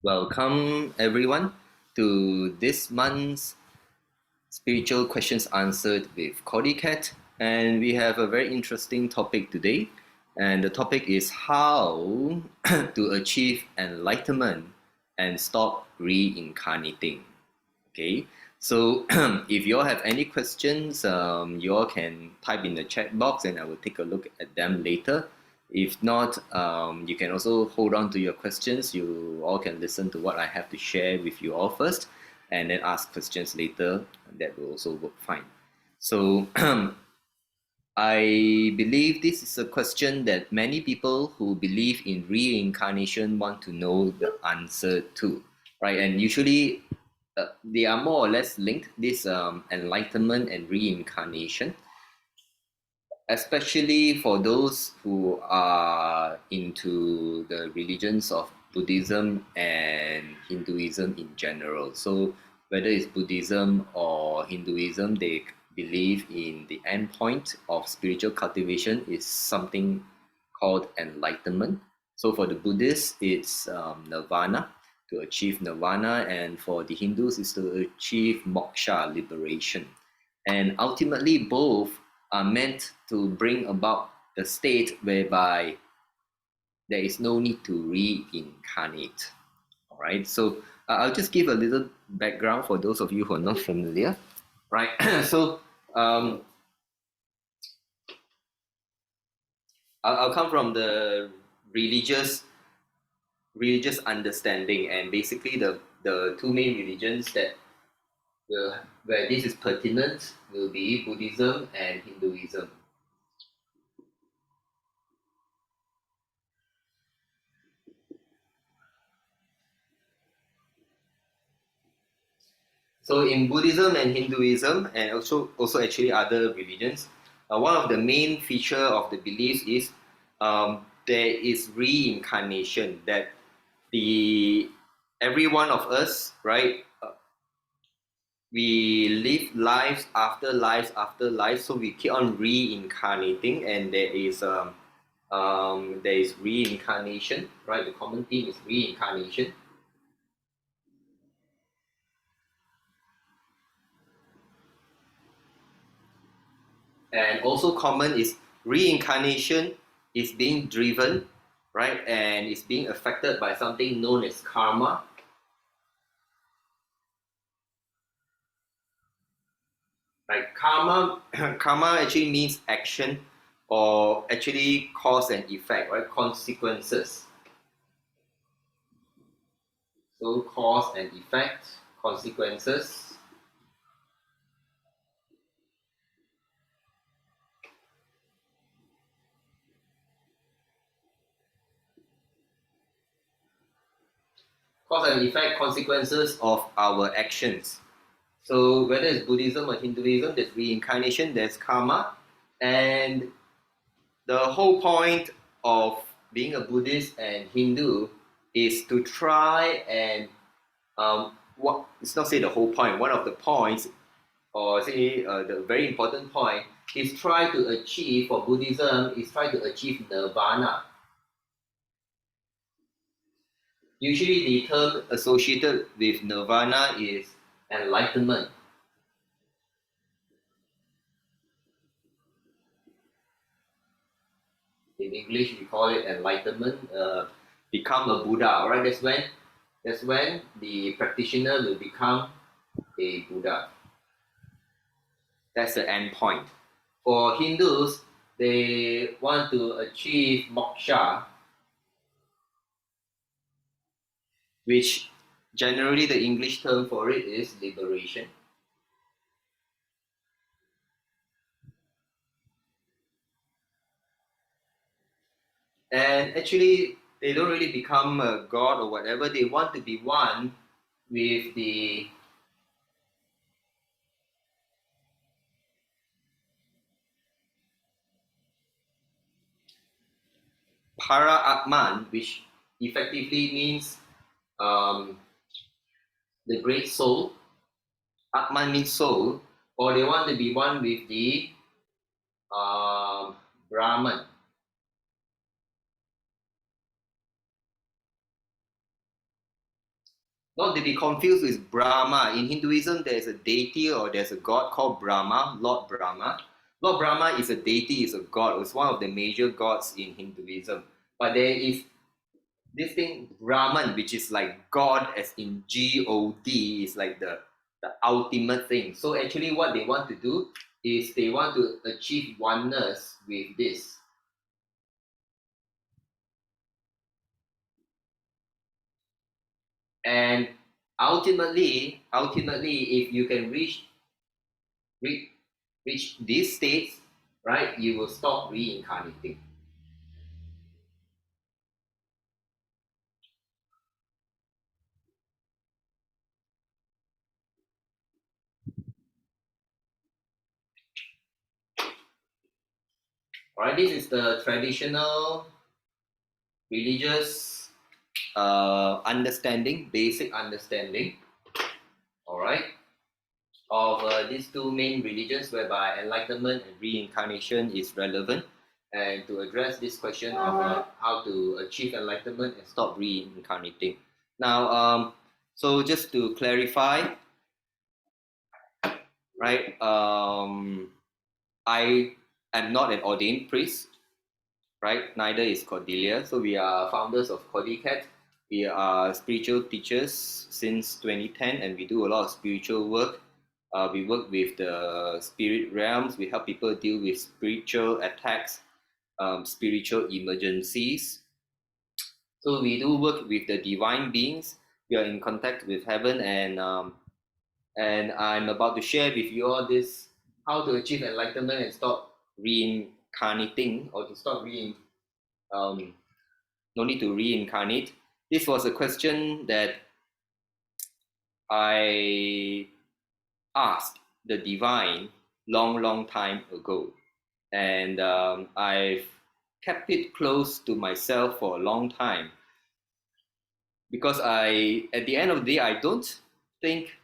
Welcome everyone to this month's Spiritual Questions Answered with CordyKet, and we have a very interesting topic today, and the topic is how to achieve enlightenment and stop reincarnating. Okay, so if you all have any questions, you all can type in the chat box and I will take a look at them later. If not, you can also hold on to your questions. You all can listen to what I have to share with you all first and then ask questions later. That will also work fine. So I believe this is a question that many people who believe in reincarnation want to know the answer to, right? And usually they are more or less linked, this enlightenment and reincarnation, especially for those who are into the religions of Buddhism and Hinduism in general. So whether it's Buddhism or Hinduism, they believe in the end point of spiritual cultivation is something called enlightenment. So for the Buddhists, it's nirvana, to achieve nirvana, and for the Hindus, it's to achieve moksha, liberation. And ultimately, both are meant to bring about the state whereby there is no need to reincarnate. All right, so I'll just give a little background for those of you who are not familiar, right? So I'll come from the religious understanding, and basically the two main religions that where this is pertinent will be Buddhism and Hinduism. So in Buddhism and Hinduism, and also actually other religions, one of the main feature of the beliefs is there is reincarnation. That every one of us, right? We live lives after lives after lives, so we keep on reincarnating, and there is reincarnation, right? The common theme is reincarnation. And also common is reincarnation is being driven, right? And is being affected by something known as karma. Right? Karma, karma actually means action, or actually cause and effect, right? Consequences. So cause and effect, consequences. Cause and effect, consequences of our actions. So whether it's Buddhism or Hinduism, there's reincarnation, there's karma, and the whole point of being a Buddhist and Hindu is to try and it's not say the whole point. One of the points, or say the very important point, is try to achieve, for Buddhism, is try to achieve nirvana. Usually the term associated with nirvana is enlightenment. In English, we call it enlightenment, become a Buddha, right? That's when the practitioner will become a Buddha. That's the end point. For Hindus, they want to achieve moksha, which generally the English term for it is liberation. And actually, they don't really become a god or whatever. They want to be one with the para Atman, which effectively means the great soul. Atman means soul, or they want to be one with the Brahman. Not to be confused with Brahma. In Hinduism, there's a deity or there's a god called Brahma, Lord Brahma. Lord Brahma is a deity, is a god. It's one of the major gods in Hinduism. But there is this thing, Brahman, which is like God as in God, is like the ultimate thing. So actually what they want to do is they want to achieve oneness with this. And ultimately, if you can reach, reach these states, right, you will stop reincarnating. All right, this is the traditional religious understanding, basic understanding. All right, of these two main religions whereby enlightenment and reincarnation is relevant, and to address this question of how to achieve enlightenment and stop reincarnating. Now, so just to clarify, right, I am not an ordained priest, right? Neither is Cordelia. So we are founders of CordyKet. We are spiritual teachers since 2010, and we do a lot of spiritual work. We work with the spirit realms. We help people deal with spiritual attacks, spiritual emergencies. So we do work with the divine beings. We are in contact with heaven, and I'm about to share with you all this how to achieve enlightenment and stop reincarnating, or to stop um, no need to reincarnate. This was a question that I asked the divine long time ago, and I've kept it close to myself for a long time because at the end of the day, I don't think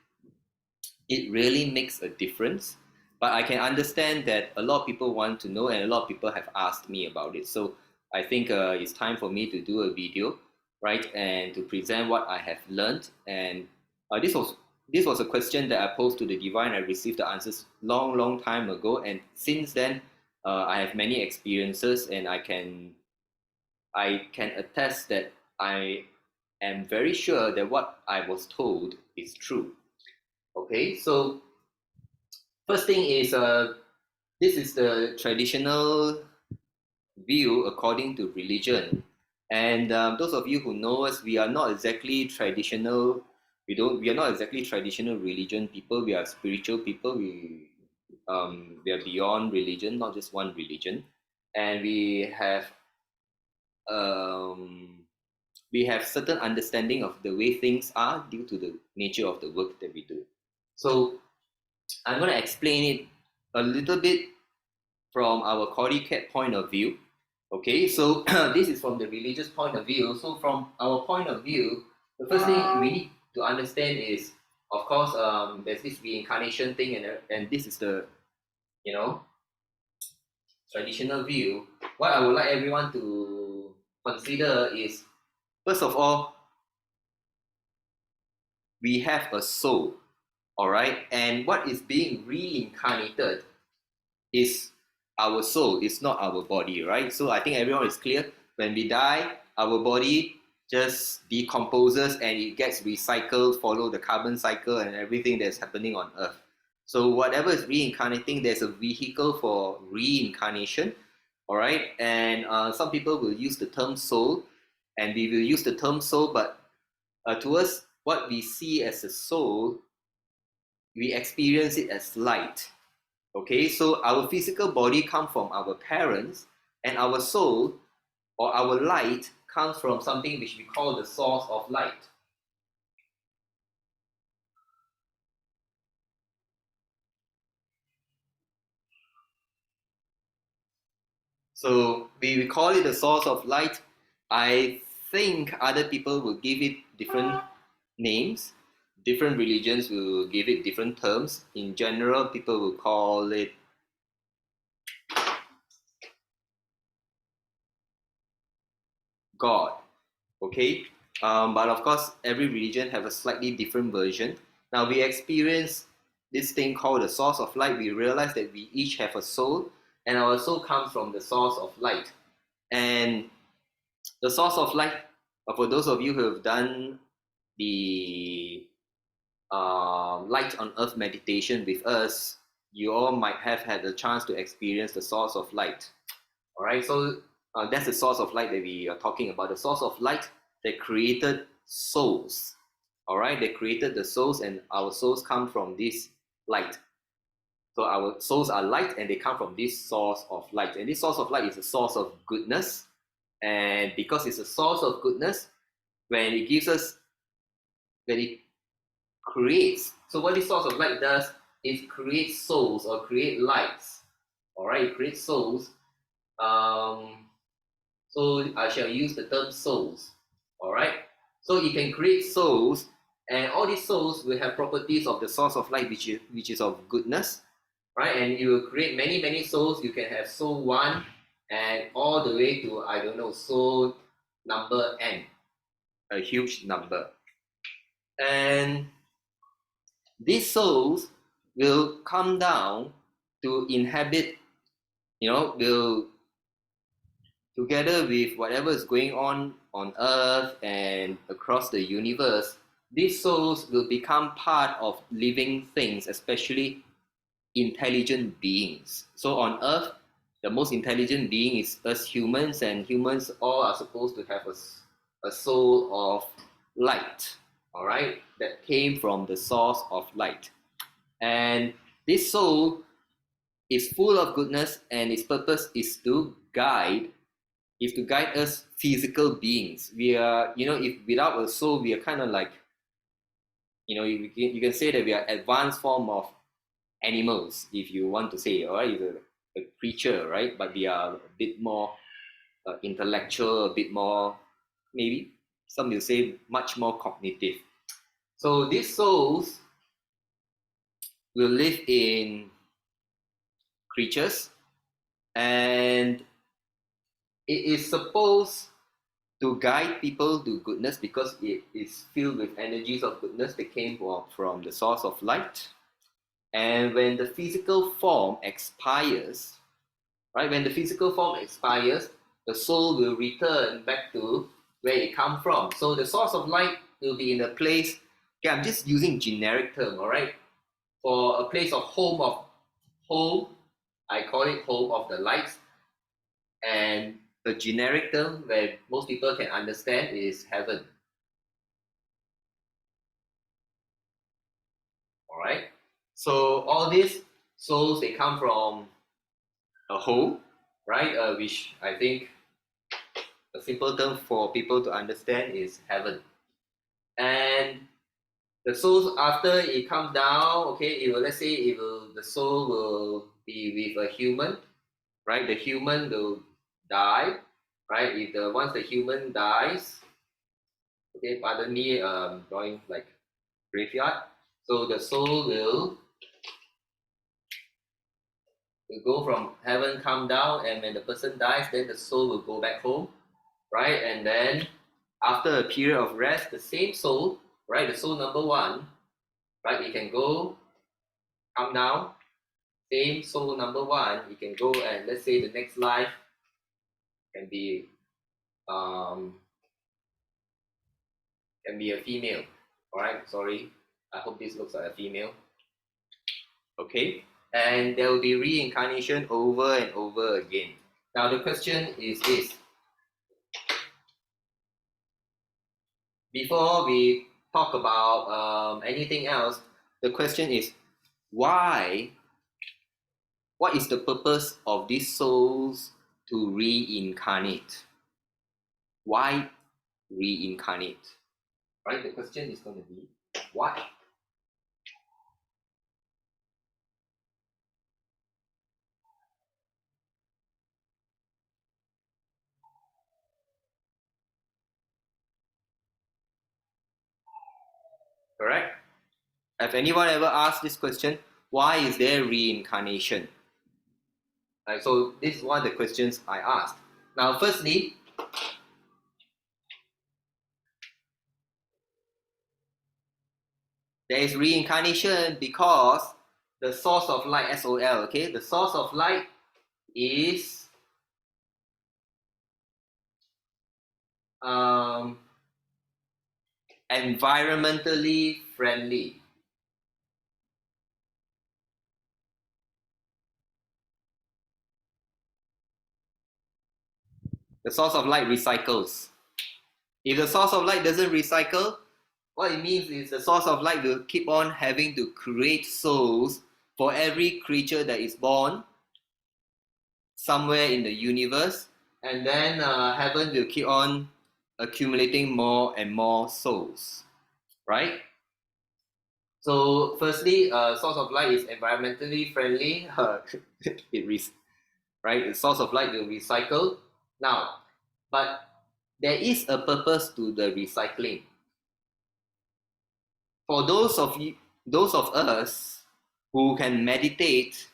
it really makes a difference. But I can understand that a lot of people want to know, and a lot of people have asked me about it. So I think it's time for me to do a video, right, and to present what I have learned. And this was a question that I posed to the divine. I received the answers long time ago, and since then, I have many experiences, and I can attest that I am very sure that what I was told is true. Okay, so first thing is this is the traditional view according to religion, and those of you who know us, we are not exactly traditional. We are not exactly traditional religion people. We are spiritual people. We are beyond religion, not just one religion, and um, we have certain understanding of the way things are due to the nature of the work that we do. So I'm going to explain it a little bit from our CordyKet point of view. Okay, so this is from the religious point of view. So from our point of view, the first thing we need to understand is, of course, there's this reincarnation thing, and this is the you know traditional view. What I would like everyone to consider is, first of all, we have a soul, all right, and what is being reincarnated is our soul, it's not our body, right? So I think everyone is clear. When we die, our body just decomposes and it gets recycled, follow the carbon cycle and everything that's happening on Earth. So whatever is reincarnating, there's a vehicle for reincarnation, all right? And some people will use the term soul, and we will use the term soul, but to us, what we see as a soul, we experience it as light. Okay, so our physical body comes from our parents, and our soul or our light comes from something which we call the source of light. So we call it the source of light. I think other people will give it different names. Different religions will give it different terms. In general, people will call it God. Okay, But of course, every religion have a slightly different version. Now we experience this thing called the source of light. We realize that we each have a soul, and our soul comes from the source of light. And the source of light, for those of you who have done the light on earth meditation with us, you all might have had the chance to experience the source of light. All right, so that's the source of light that we are talking about. The source of light that created souls. All right, they created the souls, and our souls come from this light. So our souls are light, and they come from this source of light. And this source of light is a source of goodness. And because it's a source of goodness, when it gives us, when it creates. So what this source of light does is create souls or create lights. All right, it creates souls. So I shall use the term souls. All right. So it can create souls, and all these souls will have properties of the source of light, which is of goodness, right? And you will create many souls. You can have soul 1 and all the way to, I don't know, soul number n, a huge number. And these souls will come down to inhabit, will together with whatever is going on earth and across the universe. These souls will become part of living things, especially intelligent beings. So on earth, the most intelligent being is us humans, and humans all are supposed to have a soul of light, all right, that came from the source of light. And this soul is full of goodness, and its purpose is to guide us physical beings. We are, if without a soul, we are kind of like, you can say that we are advanced form of animals, if you want to say, all right, a creature, right? But we are a bit more intellectual, a bit more, maybe some will say much more cognitive. So these souls will live in creatures, and it is supposed to guide people to goodness because it is filled with energies of goodness that came from the source of light. And when the physical form expires, right, when the physical form expires, the soul will return back to where it come from. So the source of light will be in a place, okay, I'm just using generic term, all right, for a place of home, I call it home of the lights. And the generic term where most people can understand is heaven. All right. So all these souls, they come from a home, right? Which I think a simple term for people to understand is heaven. And the souls, after it comes down, okay, it will, let's say the soul will be with a human, right? The human will die, right? If the once the human dies, okay, pardon me, drawing like graveyard. So the soul will go from heaven, come down, and when the person dies, then the soul will go back home, right? And then after a period of rest, the same soul, right, the soul number 1, right, it can go, come down, same soul number 1, it can go, and let's say the next life can be um, a female. All right, sorry, I hope this looks like a female. Okay, and there will be reincarnation over and over again. Now the question is this: before we talk about anything else, the question is why? What is the purpose of these souls to reincarnate? Why reincarnate? Right? The question is going to be why? Correct? Have anyone ever asked this question? Why is there reincarnation? Right, so this is one of the questions I asked. Now, firstly, There is reincarnation because the source of light, SOL, okay? The source of light is environmentally friendly. The source of light recycles. If the source of light doesn't recycle, what it means is the source of light will keep on having to create souls for every creature that is born somewhere in the universe, and then heaven will keep on accumulating more and more souls, right? So, firstly, source of light is environmentally friendly. Right? The source of light will recycle. Now, but there is a purpose to the recycling. For those of us who can meditate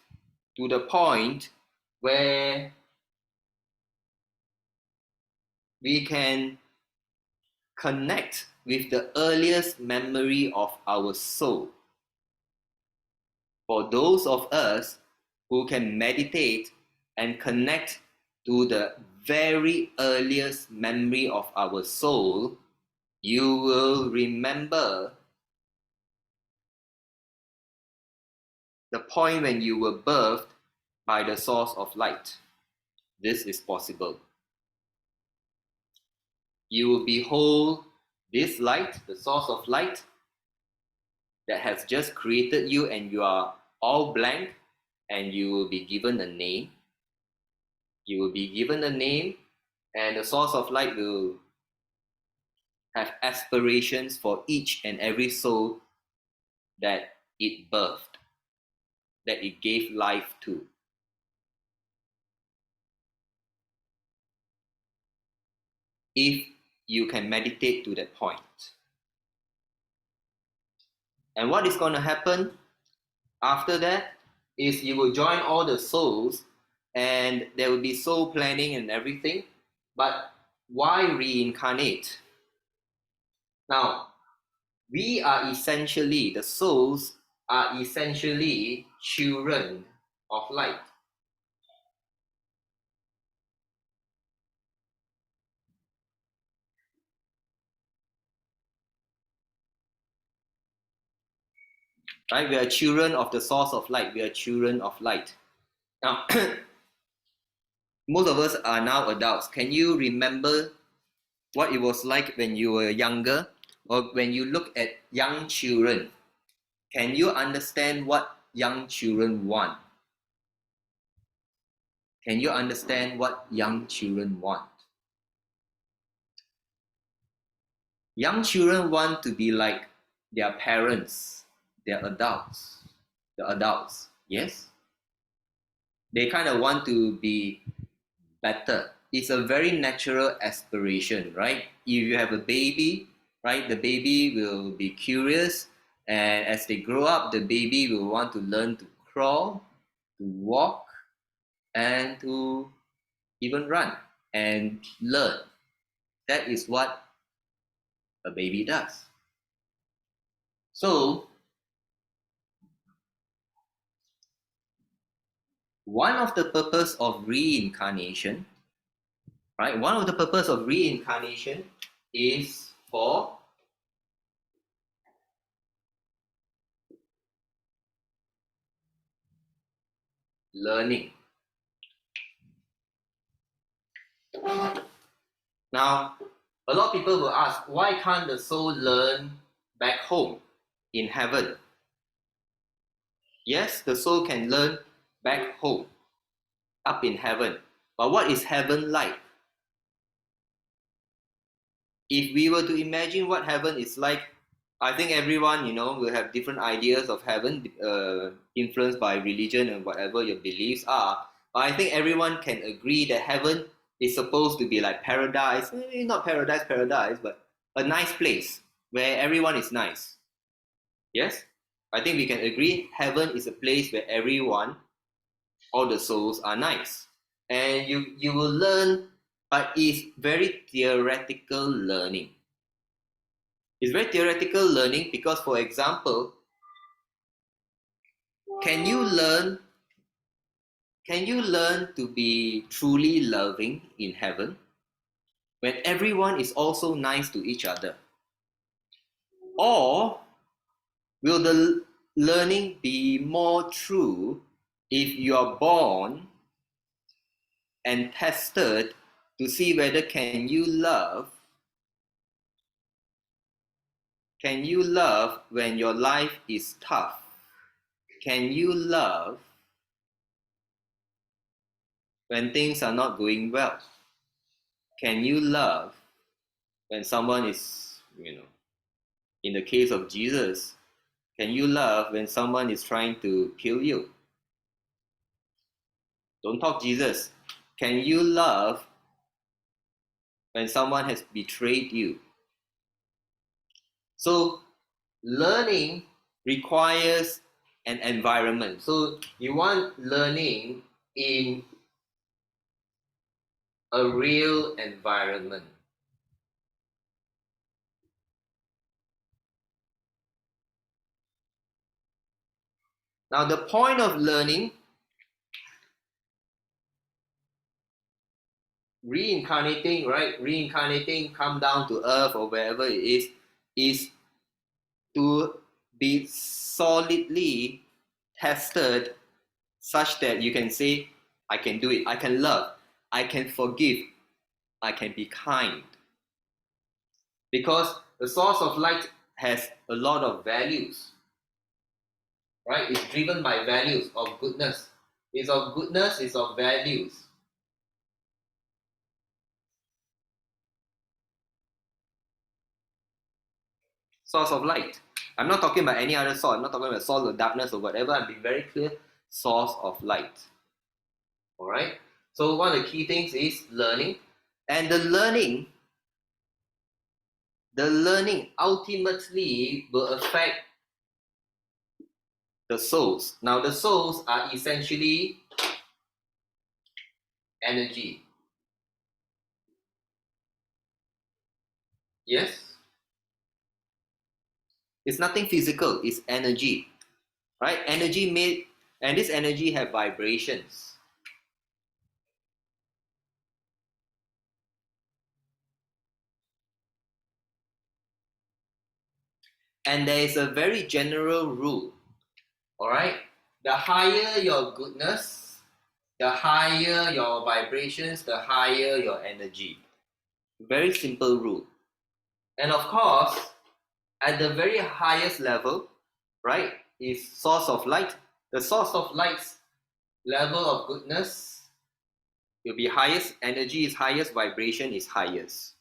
to the point where we can connect with the earliest memory of our soul. For those of us who can meditate and connect to the very earliest memory of our soul, you will remember the point when you were birthed by the source of light. This is possible. You will behold this light, the source of light, that has just created you, and you are all blank, and you will be given a name. You will be given a name, and the source of light will have aspirations for each and every soul that it birthed, that it gave life to. If you can meditate to that point. And what is going to happen after that is you will join all the souls, and there will be soul planning and everything. But why reincarnate? Now, we are essentially, the souls are essentially children of light. Right? We are children of the source of light. We are children of light. Now, most of us are now adults. Can you remember what it was like when you were younger, or when you look at young children? Can you understand what young children want? Can you understand what young children want? Young children want to be like their parents, their adults, the adults. Yes? They kind of want to be better. It's a very natural aspiration, right? If you have a baby, right, the baby will be curious, and as they grow up, the baby will want to learn to crawl, to walk, and to even run and learn. That is what a baby does. So, one of the purpose of reincarnation, right? One of the purpose of reincarnation is for learning. Now, a lot of people will ask, why can't the soul learn back home in heaven? Yes, the soul can learn back home, up in heaven. But what is heaven like? If we were to imagine what heaven is like, I think everyone, will have different ideas of heaven, influenced by religion and whatever your beliefs are. But I think everyone can agree that heaven is supposed to be like paradise, not paradise, paradise, but a nice place where everyone is nice. Yes? I think we can agree heaven is a place where everyone, all the souls are nice. And you will learn, but it's very theoretical learning. It's very theoretical learning because, for example, can you learn to be truly loving in heaven when everyone is also nice to each other? Or will the learning be more true if you are born and tested to see whether can you love when your life is tough? Can you love when things are not going well? Can you love when someone is, in the case of Jesus, can you love when someone is trying to kill you? Don't talk Jesus. Can you love when someone has betrayed you? So, learning requires an environment. So, you want learning in a real environment. Now, the point of learning, reincarnating, right? Reincarnating, come down to earth or wherever it is to be solidly tested such that you can say, I can do it, I can love, I can forgive, I can be kind. Because the source of light has a lot of values, right? It's driven by values of goodness. It's of goodness, it's of values. Source of light. I'm not talking about any other source. I'm not talking about source of darkness or whatever. I'm being very clear. Source of light. All right. So one of the key things is learning, and the learning ultimately will affect the souls. Now the souls are essentially energy. Yes. It's nothing physical. It's energy, right? Energy made, and this energy have vibrations. And there is a very general rule. All right. The higher your goodness, the higher your vibrations, the higher your energy. Very simple rule. And of course, at the very highest level, right, is source of light. The source of light's level of goodness will be highest, energy is highest, vibration is highest.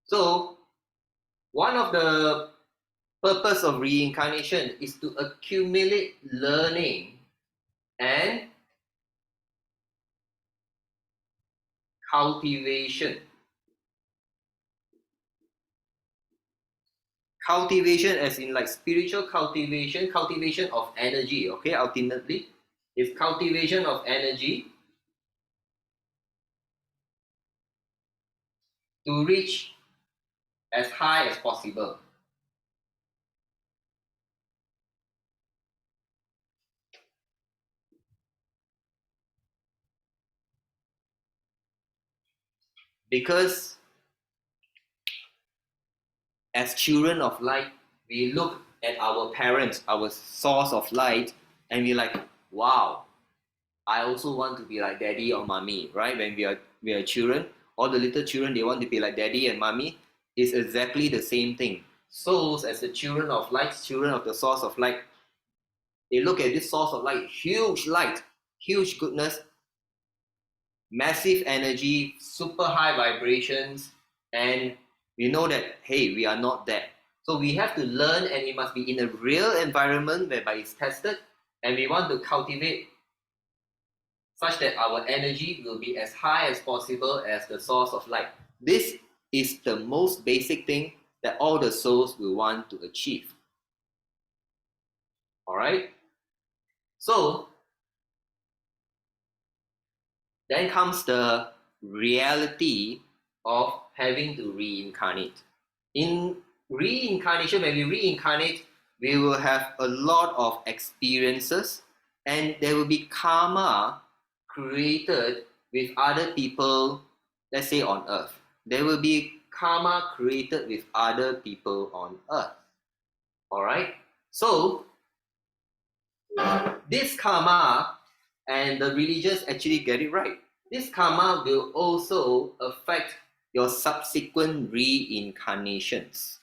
So, one of the purpose of reincarnation is to accumulate learning and cultivation. Cultivation as in like spiritual cultivation, cultivation of energy, okay, ultimately is cultivation of energy to reach as high as possible. Because as children of light, we look at our parents, our source of light, and we're like, wow, I also want to be like daddy or mommy, right? When we are children, all the little children, they want to be like daddy and mommy. It's exactly the same thing. Souls as the children of light, children of the source of light, they look at this source of light, huge goodness, massive energy, super high vibrations, and we know that, hey, we are not there. So we have to learn, and it must be in a real environment whereby it's tested, and we want to cultivate such that our energy will be as high as possible as the source of light. This is the most basic thing that all the souls will want to achieve. All right? So then comes the reality of having to reincarnate. In reincarnation, when we reincarnate, we will have a lot of experiences, and there will be karma created with other people, let's say on earth. There will be karma created with other people on earth. All right? So, this karma, and the religions actually get it right. This karma will also affect your subsequent reincarnations.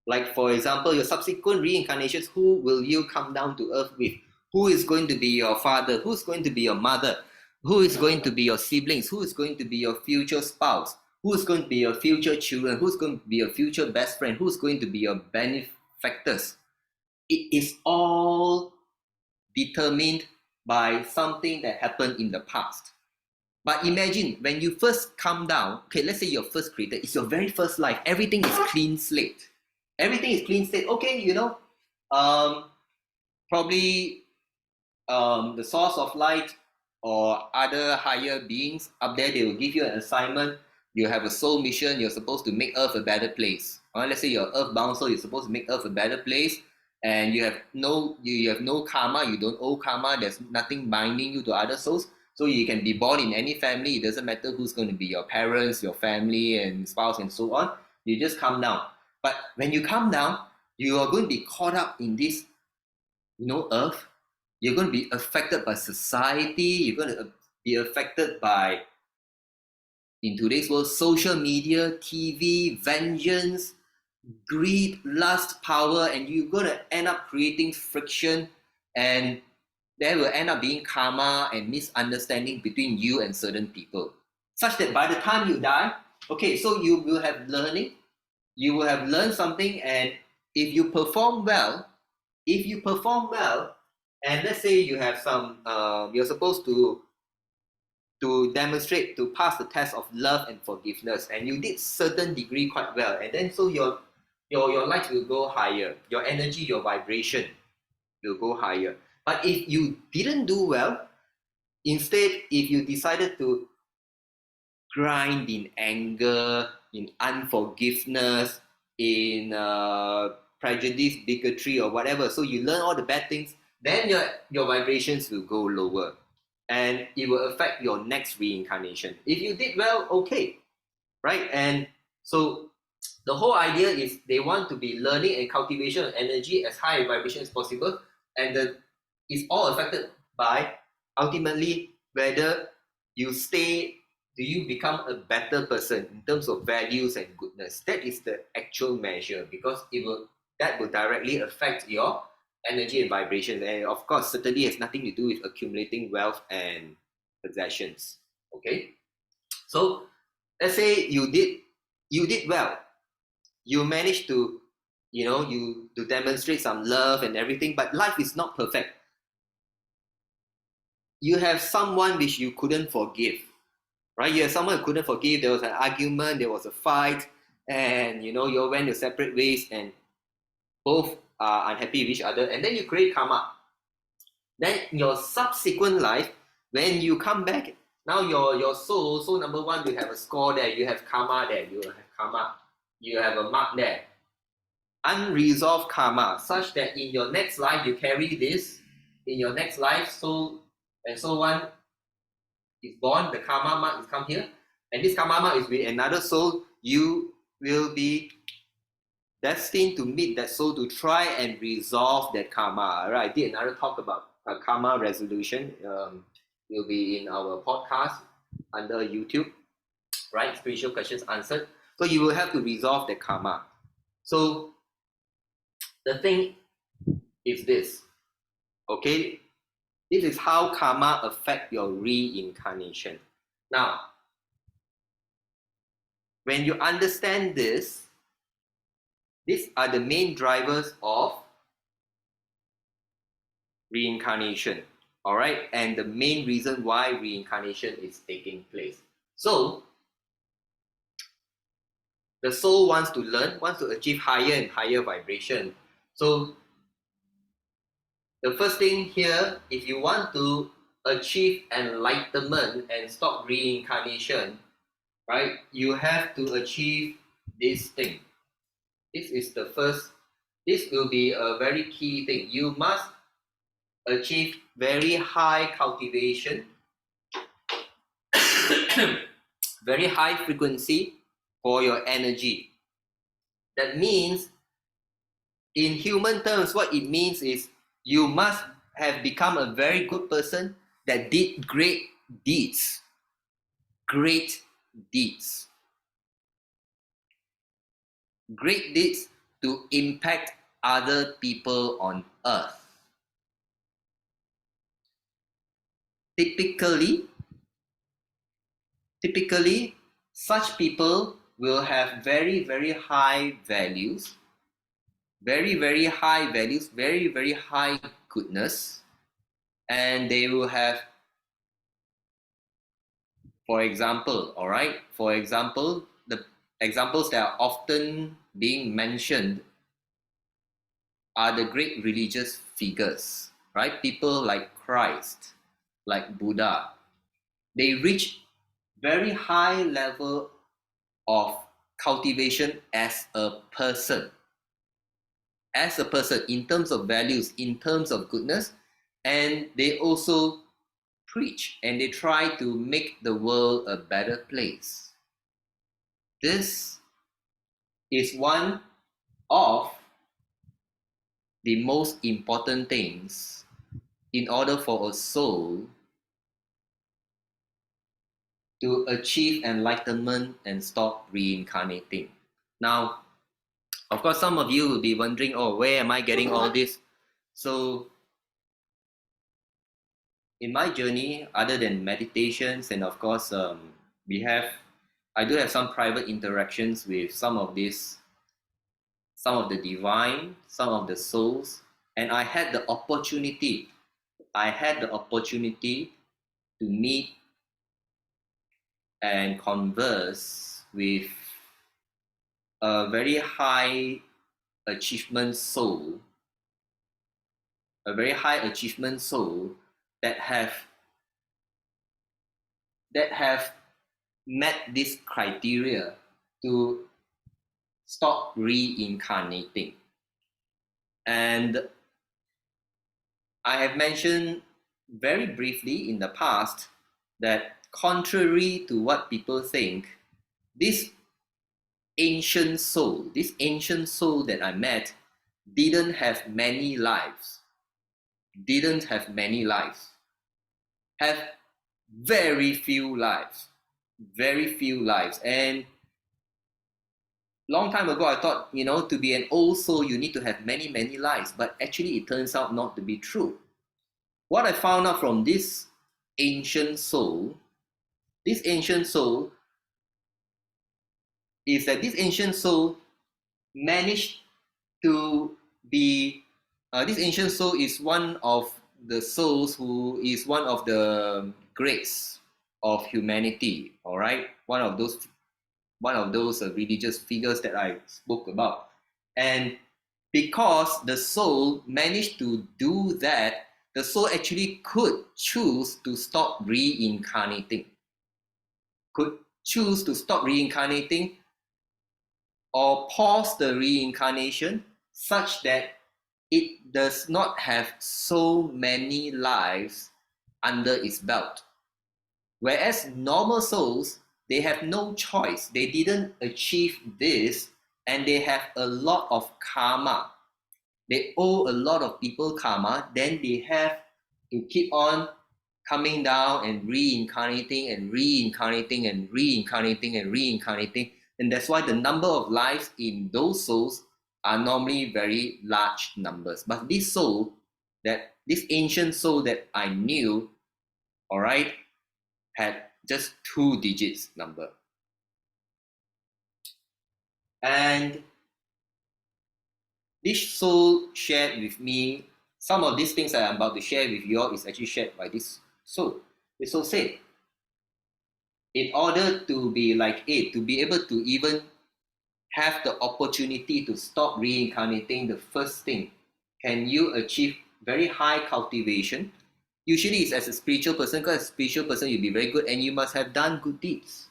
Like, for example, your subsequent reincarnations, who will you come down to earth with? Who is going to be your father? Who's going to be your mother? Who is going to be your siblings? Who is going to be your future spouse? Who's going to be your future children? Who's going to be your future best friend? Who's going to be your benefactors? It is all determined by something that happened in the past. But imagine when you first come down, okay, let's say you're first created, it's your very first life, everything is clean slate. Everything is clean slate. Okay, probably the source of light or other higher beings up there, they will give you an assignment. You have a soul mission, you're supposed to make Earth a better place. Let's say you're earthbound, so you're supposed to make Earth a better place, and you have no karma, you don't owe karma, there's nothing binding you to other souls. So you can be born in any family, it doesn't matter who's going to be your parents, your family, and spouse, and so on. You just come down. But when you come down, you are going to be caught up in this, earth. You're going to be affected by society. You're going to be affected by, in today's world, social media, TV, vengeance, greed, lust, power, and you're going to end up creating friction, and there will end up being karma and misunderstanding between you and certain people, such that by the time you die, okay, so you will have learning, you will have learned something, and if you perform well, and let's say you have some, you're supposed to demonstrate, to pass the test of love and forgiveness, and you did certain degree quite well, and then so your light will go higher, your energy, your vibration will go higher. But if you didn't do well, instead, if you decided to grind in anger, in unforgiveness, in prejudice, bigotry, or whatever, so you learn all the bad things, then your vibrations will go lower, and it will affect your next reincarnation. If you did well, okay, right? And so the whole idea is they want to be learning and cultivation of energy as high a vibration as possible, and it's all affected by ultimately whether you stay, do you become a better person in terms of values and goodness. That is the actual measure, because that will directly affect your energy and vibrations, and of course certainly has nothing to do with accumulating wealth and possessions. Okay, so let's say you did well, you managed to to demonstrate some love and everything, but life is not perfect. You have someone which you couldn't forgive, right? You have someone who couldn't forgive, there was an argument, there was a fight, and you all went your separate ways, and both are unhappy with each other, and then you create karma. Then your subsequent life, when you come back, now your soul number one will have a score there, you have karma there, you have a mark there, unresolved karma, such that in your next life you carry this, in your next life, so and so one is born, the karma mark is come here, and this karma mark is with another soul. You will be destined to meet that soul to try and resolve that karma. Right? I did another talk about karma resolution. Will be in our podcast under YouTube, right? Spiritual questions answered. So you will have to resolve the karma. So the thing is this, okay? This is how karma affect your reincarnation. Now, when you understand this, these are the main drivers of reincarnation, all right? And the main reason why reincarnation is taking place. So, the soul wants to learn, wants to achieve higher and higher vibration. So, the first thing here, if you want to achieve enlightenment and stop reincarnation, right, you have to achieve this thing. This is the first. This will be a very key thing. You must achieve very high cultivation, very high frequency for your energy. That means, in human terms, what it means is you must have become a very good person that did great deeds. Great deeds. Great deeds to impact other people on earth. Typically, such people will have very, very high values, very, very high values, very, very high goodness, and they will have, for example, all right, for example, the examples that are often being mentioned are the great religious figures, right? People like Christ, like Buddha. They reach very high level of cultivation as a person, in terms of values, in terms of goodness, and they also preach and they try to make the world a better place. This is one of the most important things in order for a soul to achieve enlightenment and stop reincarnating. Now, of course, some of you will be wondering, oh, where am I getting all this? So, in my journey, other than meditations, and of course, I do have some private interactions with some of the divine, some of the souls, and I had the opportunity to meet and converse with a very high achievement soul, that have met this criteria to stop reincarnating. And I have mentioned very briefly in the past that, contrary to what people think, this ancient soul that I met didn't have many lives, have very few lives. And long time ago, I thought, to be an old soul, you need to have many, many lives. But actually, it turns out not to be true. What I found out from this ancient soul is that this ancient soul managed to be, this ancient soul is one of the souls who is one of the greats of humanity, all right? One of those religious figures that I spoke about. And because the soul managed to do that, the soul actually could choose to stop reincarnating, or pause the reincarnation such that it does not have so many lives under its belt. Whereas normal souls, they have no choice. They didn't achieve this, and they have a lot of karma. They owe a lot of people karma. Then they have to keep on coming down and reincarnating and reincarnating and reincarnating and reincarnating. And that's why the number of lives in those souls are normally very large numbers. But this ancient soul that I knew, all right, had just 2 digits number. And this soul shared with me some of these things that I'm about to share with you all is actually shared by this soul. This soul said, in order to be like it, to be able to even have the opportunity to stop reincarnating, the first thing, can you achieve very high cultivation? Usually it's as a spiritual person, because as a spiritual person you'll be very good and you must have done good deeds.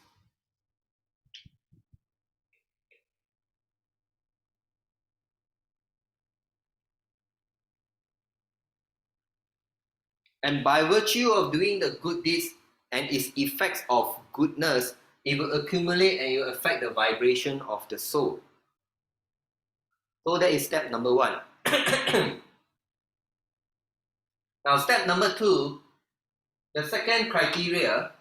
And by virtue of doing the good deeds and its effects of goodness, it will accumulate and it will affect the vibration of the soul. So that is step number one. Now, step number two, the second criteria,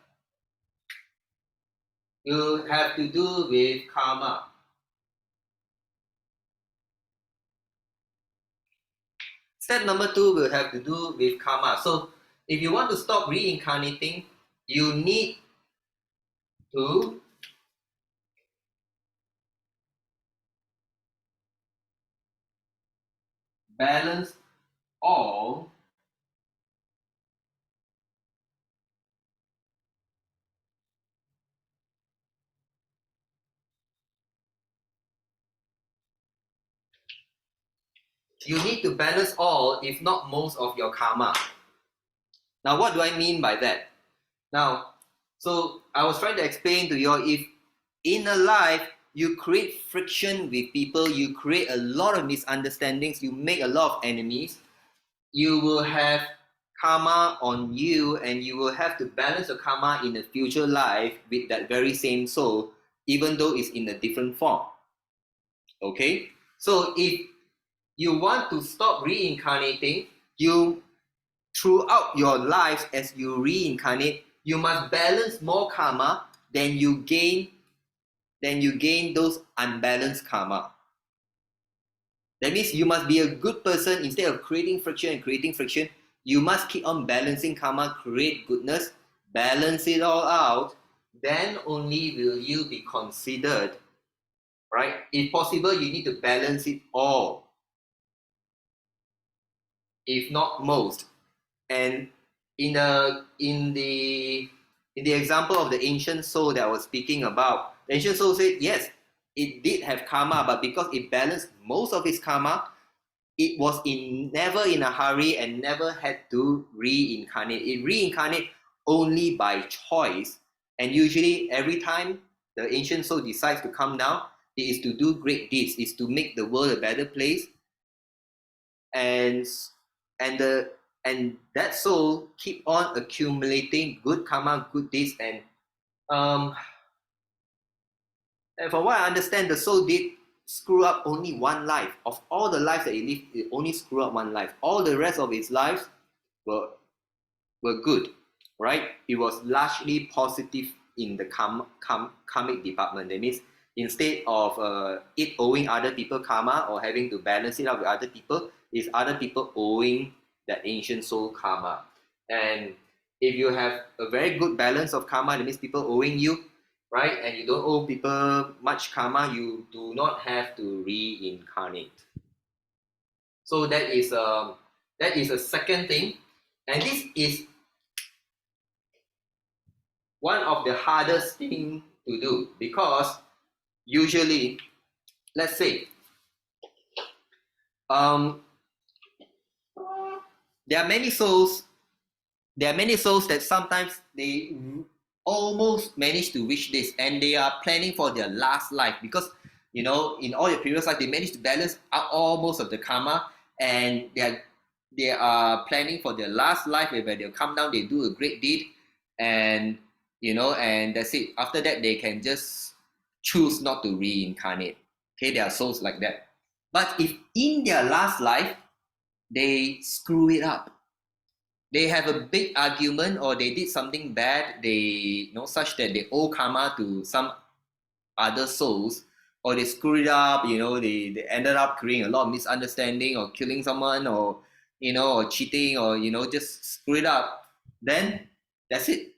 you have to do with karma. Step number two will have to do with karma. So, if you want to stop reincarnating, you need to balance all you need to balance all, if not most, of your karma. Now, what do I mean by that? Now, so I was trying to explain to you all, if in a life you create friction with people, you create a lot of misunderstandings, you make a lot of enemies, you will have karma on you and you will have to balance the karma in a future life with that very same soul, even though it's in a different form. Okay? So if you want to stop reincarnating, you throughout your lives as you reincarnate, you must balance more karma than you gain those unbalanced karma. That means you must be a good person. Instead of creating friction, you must keep on balancing karma, create goodness, balance it all out. Then only will you be considered, right? If possible, you need to balance it all, if not most. And in the example of the ancient soul that I was speaking about, the ancient soul said yes, it did have karma, but because it balanced most of its karma, it was never in a hurry and never had to reincarnate. It reincarnate only by choice, and usually every time the ancient soul decides to come down, it is to do great deeds, is to make the world a better place, and the and that soul keep on accumulating good karma, good deeds, um and from what I understand, the soul did screw up only one life. Of all the lives that it lived, it only screwed up one life. All the rest of its lives were good, right? It was largely positive in the karmic department. That means instead of it owing other people karma or having to balance it out with other people, it's other people owing that ancient soul karma. And if you have a very good balance of karma, that means people owing you, right? And you don't owe people much karma, you do not have to reincarnate. So that is a second thing, and this is one of the hardest thing to do, because usually, let's say, um, there are many souls. There are many souls that sometimes they almost manage to reach this, and they are planning for their last life, because in all your previous life they managed to balance out almost of the karma, and they are planning for their last life where they'll come down, they do a great deed, and and that's it. After that, they can just choose not to reincarnate. Okay, there are souls like that. But if in their last life they screw it up, they have a big argument, or they did something bad, they such that they owe karma to some other souls, or they screw it up, they ended up creating a lot of misunderstanding, or killing someone, or or cheating, or just screw it up, then that's it.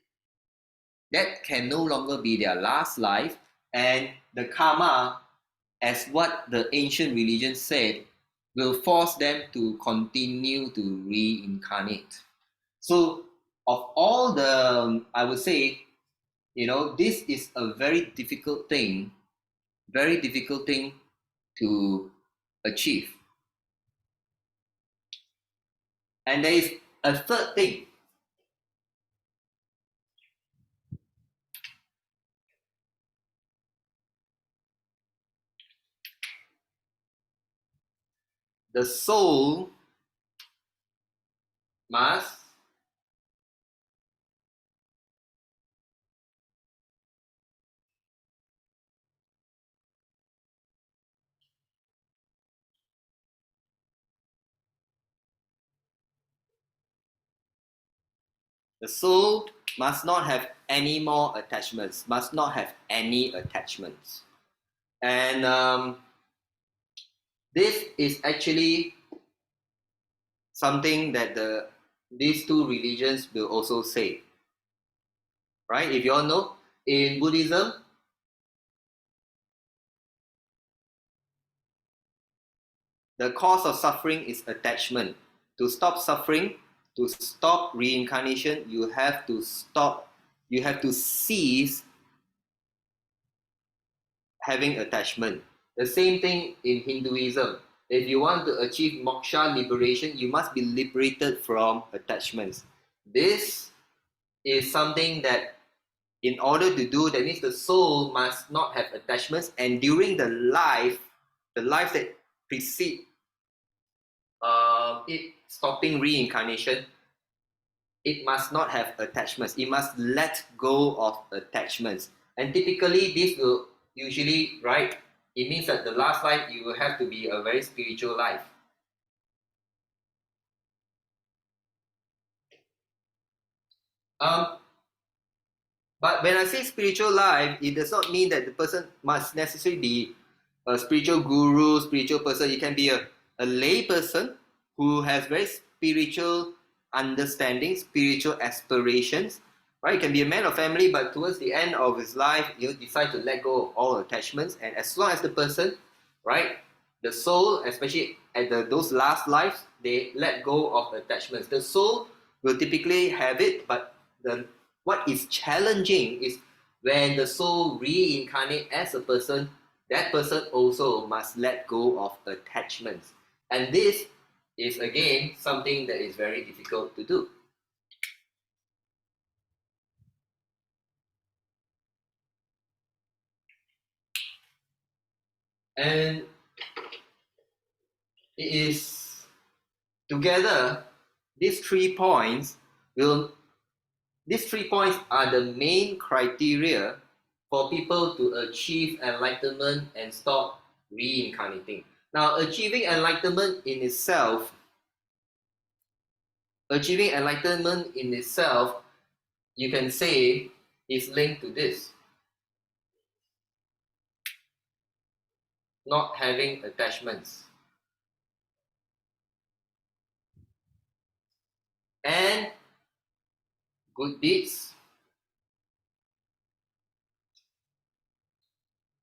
That can no longer be their last life, and the karma, as what the ancient religion said, will force them to continue to reincarnate. So, of all the, I would say, this is a very difficult thing to achieve. And there is a third thing. The soul must The soul must not have any more attachments, must not have any attachments. And this is actually something that these two religions will also say. Right? If you all know, in Buddhism, the cause of suffering is attachment. To stop suffering, to stop reincarnation, you have to cease having attachment. The same thing in Hinduism. If you want to achieve moksha liberation, you must be liberated from attachments. This is something that in order to do, that means the soul must not have attachments, and during the life that precede it stopping reincarnation, it must not have attachments. It must let go of attachments. And typically, this will usually, right? It means that the last life you will have to be a very spiritual life. Um, but when I say spiritual life, it does not mean that the person must necessarily be a spiritual guru, spiritual person. It can be a lay person who has very spiritual understanding, spiritual aspirations, right? It can be a man of family, but towards the end of his life, he'll decide to let go of all attachments. And as long as the person, right, the soul, especially at those last lives, they let go of attachments. The soul will typically have it, but what is challenging is when the soul reincarnate as a person, that person also must let go of attachments. And this is again something that is very difficult to do. And it is together, these 3 points are the main criteria for people to achieve enlightenment and stop reincarnating. Now, achieving enlightenment in itself, you can say, is linked to this: not having attachments. And good deeds,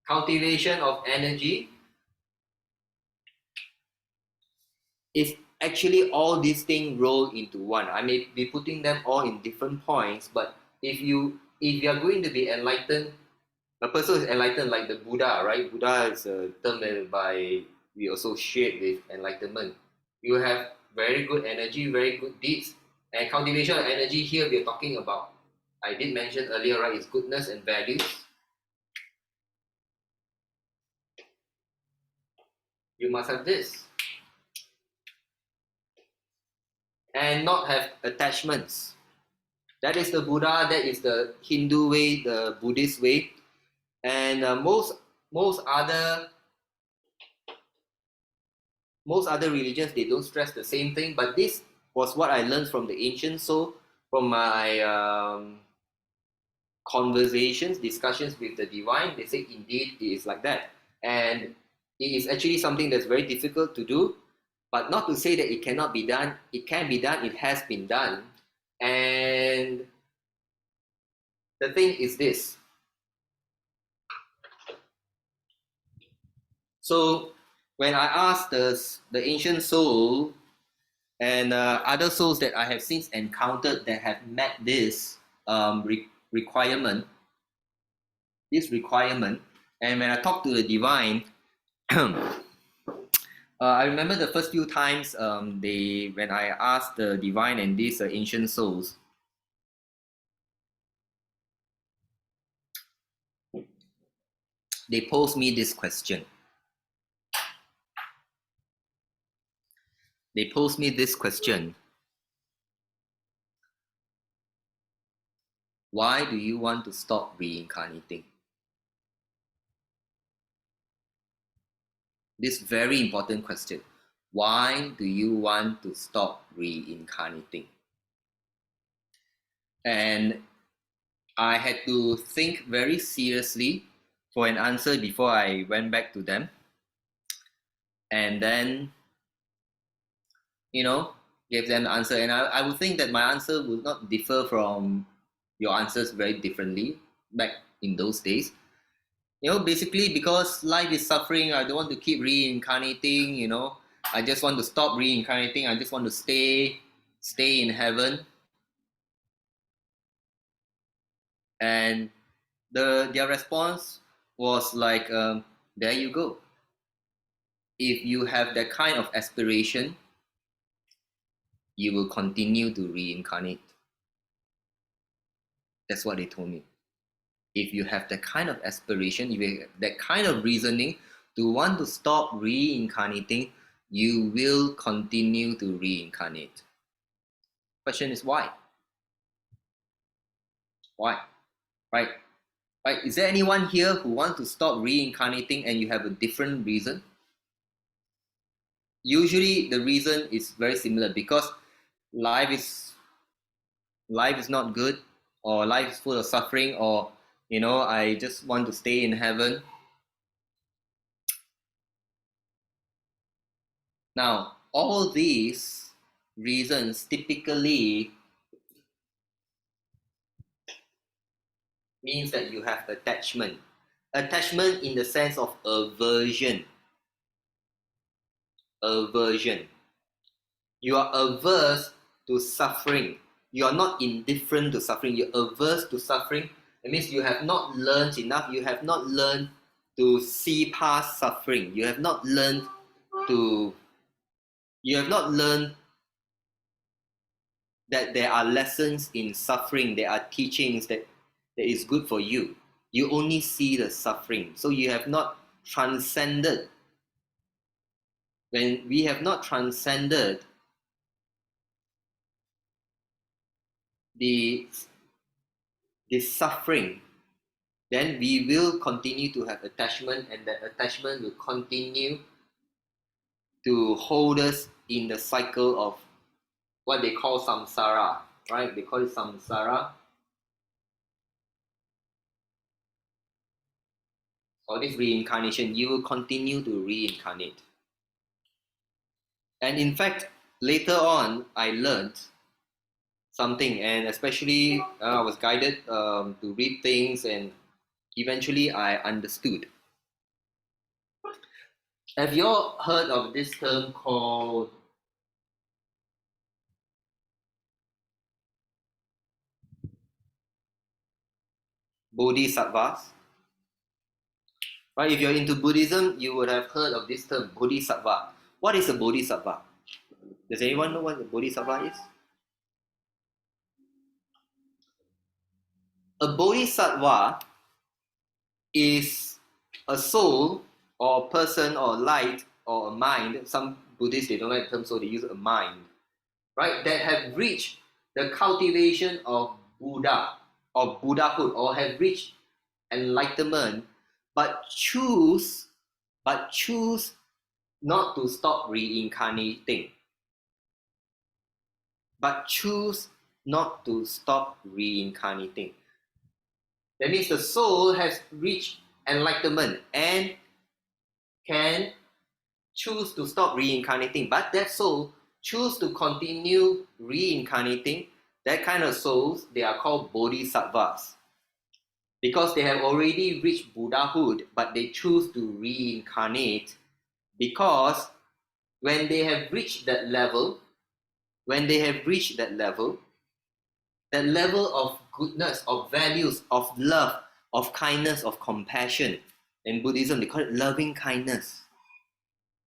cultivation of energy, is actually all these things roll into one. I may be putting them all in different points, but if you are going to be enlightened, a person is enlightened like the Buddha, right? Buddha is a term that we associate with enlightenment. You have very good energy, very good deeds, and cultivation of energy here we are talking about. I did mention earlier, right? Is goodness and values. You must have this, and not have attachments. That is the Buddha. That is the Hindu way, the Buddhist way, and most other religions, they don't stress the same thing. But this was what I learned from the ancient soul, from my conversations, discussions with the divine. They say indeed it is like that, and it is actually something that's very difficult to do. But not to say that it cannot be done. It can be done. It has been done, and the thing is this. So when I asked the ancient soul and other souls that I have since encountered that have met this requirement, and when I talk to the divine, I remember the first few times when I asked the divine and these ancient souls, they posed me this question. Why do you want to stop reincarnating? This very important question. Why do you want to stop reincarnating? And I had to think very seriously for an answer before I went back to them. And then, gave them the answer. And I would think that my answer would not differ from your answers very differently back in those days. Basically because life is suffering, I don't want to keep reincarnating, I just want to stop reincarnating, I just want to stay in heaven. And their response was like, there you go. If you have that kind of aspiration, you will continue to reincarnate. That's what they told me. If you have that kind of aspiration, if you have that kind of reasoning to want to stop reincarnating, you will continue to reincarnate. Question is why? Why? Right? Right? Is there anyone here who wants to stop reincarnating and you have a different reason? Usually the reason is very similar, because life is not good, or life is full of suffering, or I just want to stay in heaven. Now, all these reasons typically means that you have attachment. Attachment in the sense of aversion. Aversion. You are averse to suffering. You are not indifferent to suffering. You're averse to suffering. It means you have not learned enough. You have not learned to see past suffering. You have not learned that there are lessons in suffering. There are teachings that is good for you. You only see the suffering. So you have not transcended. When we have not transcended the suffering, then we will continue to have attachment, and that attachment will continue to hold us in the cycle of what they call samsara, right? They call it samsara. Or this reincarnation, you will continue to reincarnate. And in fact, later on, I learned something, and especially I was guided to read things, and eventually I understood. Have you all heard of this term called bodhisattvas? Right? If you're into Buddhism, you would have heard of this term, bodhisattva. What is a bodhisattva? Does anyone know what a bodhisattva is? A bodhisattva is a soul or a person or a light or a mind. Some Buddhists, they don't like the term, so they use a mind, right? That have reached the cultivation of Buddha, or Buddhahood, or have reached enlightenment, but choose not to stop reincarnating. But choose not to stop reincarnating. That means the soul has reached enlightenment and can choose to stop reincarnating, but that soul choose to continue reincarnating. That kind of souls, they are called bodhisattvas, because they have already reached Buddhahood, but they choose to reincarnate, because when they have reached that level, that level of goodness, of values, of love, of kindness, of compassion, in Buddhism they call it loving kindness.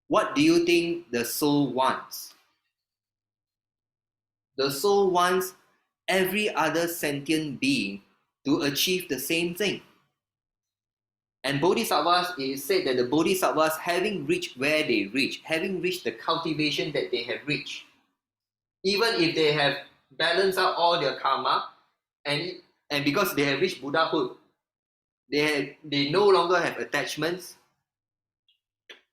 What do you think the soul wants? The soul wants every other sentient being to achieve the same thing. And bodhisattvas, it is said that the bodhisattvas, having reached where they reach, having reached the cultivation that they have reached, even if they have balanced out all their karma, and because they have reached Buddhahood, they no longer have attachments,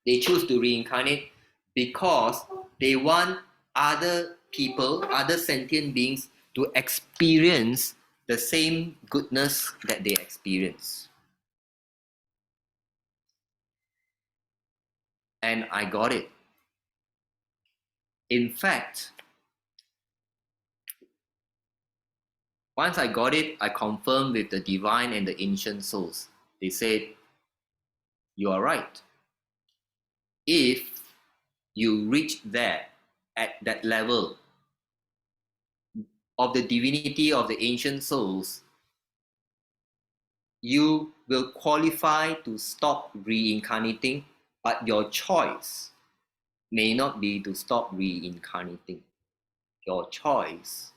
they choose to reincarnate, because they want other people, other sentient beings, to experience the same goodness that they experience. And I got it. In fact, once I got it, I confirmed with the divine and the ancient souls. They said, you are right. If you reach there at that level of the divinity of the ancient souls, you will qualify to stop reincarnating, but your choice may not be to stop reincarnating. Your choice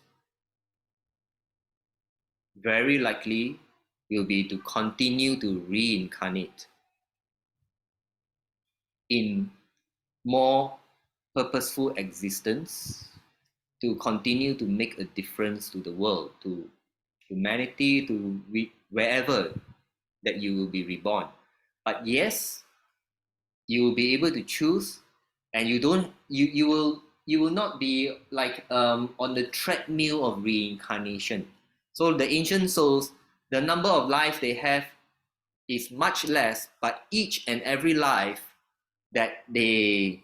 very likely will be to continue to reincarnate in more purposeful existence, to continue to make a difference to the world, to humanity, to wherever that you will be reborn. But yes, you will be able to choose, and you will not be like on the treadmill of reincarnation. So the ancient souls, the number of lives they have is much less, but each and every life that they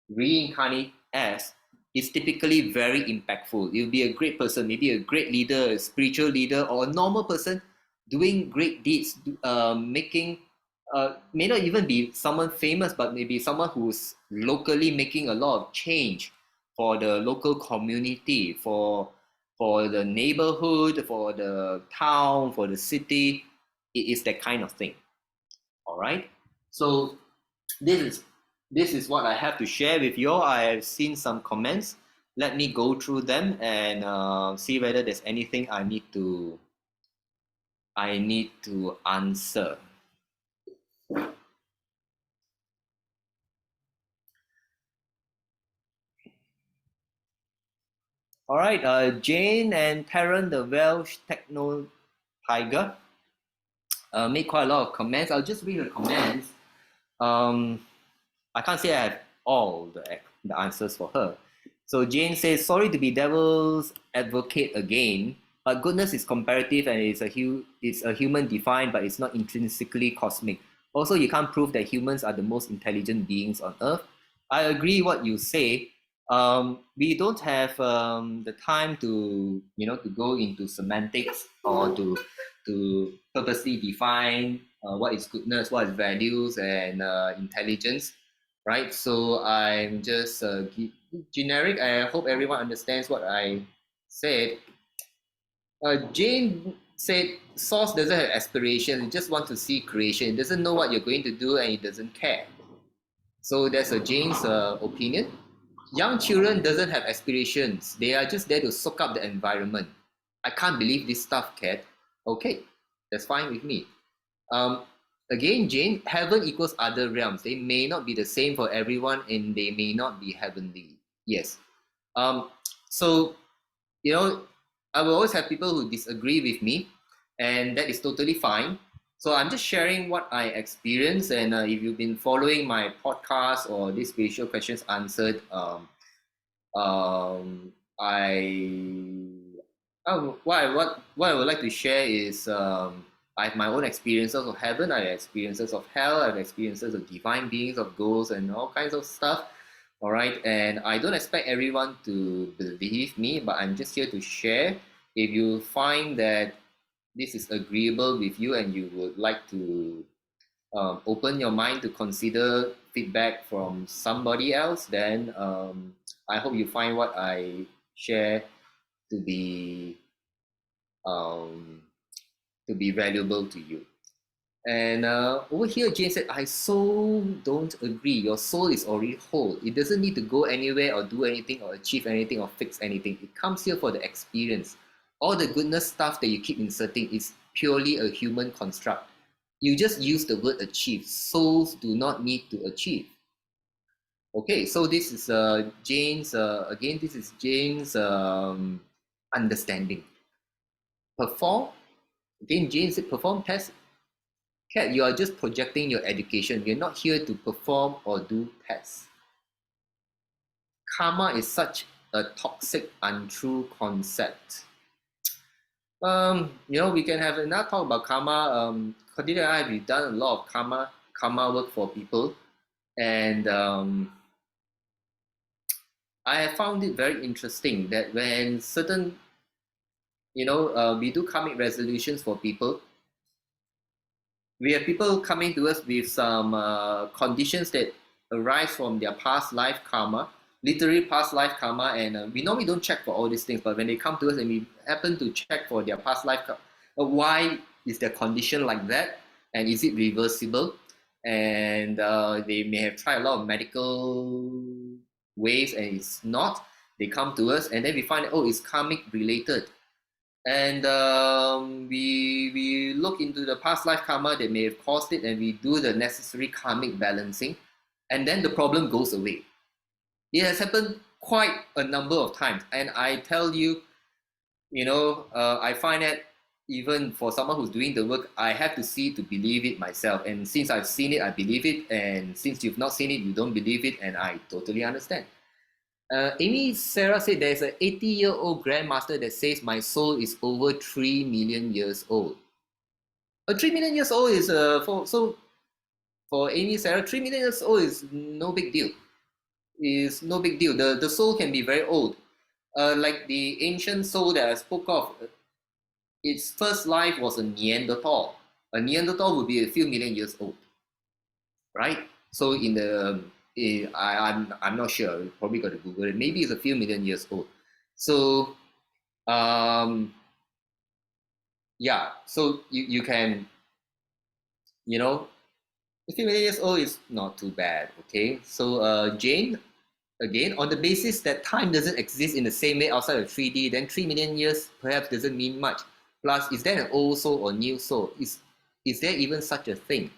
reincarnate as is typically very impactful. You'll be a great person, maybe a great leader, a spiritual leader, or a normal person doing great deeds, making may not even be someone famous, but maybe someone who's locally making a lot of change for the local community, for the neighborhood, for the town, for the city. It is that kind of thing. All right. So this is what I have to share with you all. I have seen some comments. Let me go through them and see whether there's anything I need to answer. All right, Jane and Taryn, the Welsh Techno Tiger, made quite a lot of comments. I'll just read the comments. I can't say I have all the answers for her. So Jane says, sorry to be devil's advocate again, but goodness is comparative and it's a human defined, but it's not intrinsically cosmic. Also, you can't prove that humans are the most intelligent beings on earth. I agree what you say. We don't have the time to to go into semantics or to purposely define what is goodness, what is values and intelligence, right? So I'm just generic. I hope everyone understands what I said. Jane said Source doesn't have aspiration, it just wants to see creation. It doesn't know what you're going to do and it doesn't care. So that's Jane's opinion. Young children doesn't have aspirations. They are just there to soak up the environment. I can't believe this stuff, Kat. Okay, that's fine with me. Again, Jane, heaven equals other realms. They may not be the same for everyone and they may not be heavenly. Yes. So, I will always have people who disagree with me, and that is totally fine. So I'm just sharing what I experienced, and if you've been following my podcast or these spiritual questions answered, what I would like to share is I have my own experiences of heaven, I have experiences of hell, I have experiences of divine beings, of ghosts, and all kinds of stuff. All right, and I don't expect everyone to believe me, but I'm just here to share. If you find that this is agreeable with you and you would like to open your mind to consider feedback from somebody else, then I hope you find what I share to be valuable to you. And over here, Jane said, I so don't agree. Your soul is already whole. It doesn't need to go anywhere or do anything or achieve anything or fix anything. It comes here for the experience. All the goodness stuff that you keep inserting is purely a human construct. You just use the word achieve. Souls do not need to achieve. Okay, so this is Jane's, again, this is Jane's understanding. Perform, again, Jane said perform tests. Kat, you are just projecting your education. You're not here to perform or do tests. Karma is such a toxic, untrue concept? We can have another talk about karma. Cordelia and I, we've done a lot of karma work for people, and I have found it very interesting that when certain, we do karmic resolutions for people. We have people coming to us with some conditions that arise from their past life karma, literally past life karma, and we normally don't check for all these things, but when they come to us and we happen to check for their past life karma, why is their condition like that, and is it reversible? And they may have tried a lot of medical ways and it's not. They come to us and then we find, oh, it's karmic related, and we look into the past life karma that may have caused it, and we do the necessary karmic balancing, and then the problem goes away. It has happened quite a number of times, and I tell you, I find that even for someone who's doing the work, I have to see to believe it myself, and since I've seen it, I believe it, and since you've not seen it, you don't believe it, and I totally understand. Amy Sarah said there's an 80-year-old grandmaster that says my soul is over 3 million years old. 3 million years old is for Amy Sarah, 3 million years old is no big deal. Is no big deal. The soul can be very old. Like the ancient soul that I spoke of, its first life was a Neanderthal. A Neanderthal would be a few million years old, right? So in the I'm not sure. Probably got to Google it. Maybe it's a few million years old. So yeah. So you can, a few million years old is not too bad. Okay. So Jane, again, on the basis that time doesn't exist in the same way outside of 3D, then 3 million years perhaps doesn't mean much. Plus, is there an old soul or new soul? Is there even such a thing?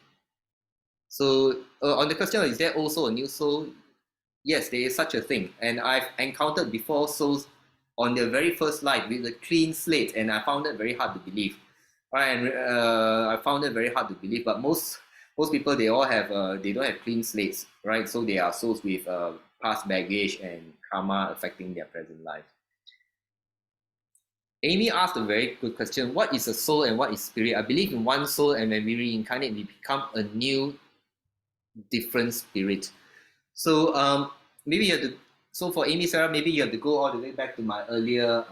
So on the question of is there also a new soul? Yes, there is such a thing. And I've encountered before souls on their very first life with a clean slate, and I found it very hard to believe. Right, and I found it very hard to believe. But most people, they all have they don't have clean slates, right? So they are souls with past baggage and karma affecting their present life. Amy asked a very good question. What is a soul and what is spirit? I believe in one soul, and when we reincarnate, we become a new, different spirit. So maybe you have to. So for Amy Sarah, maybe you have to go all the way back to my earlier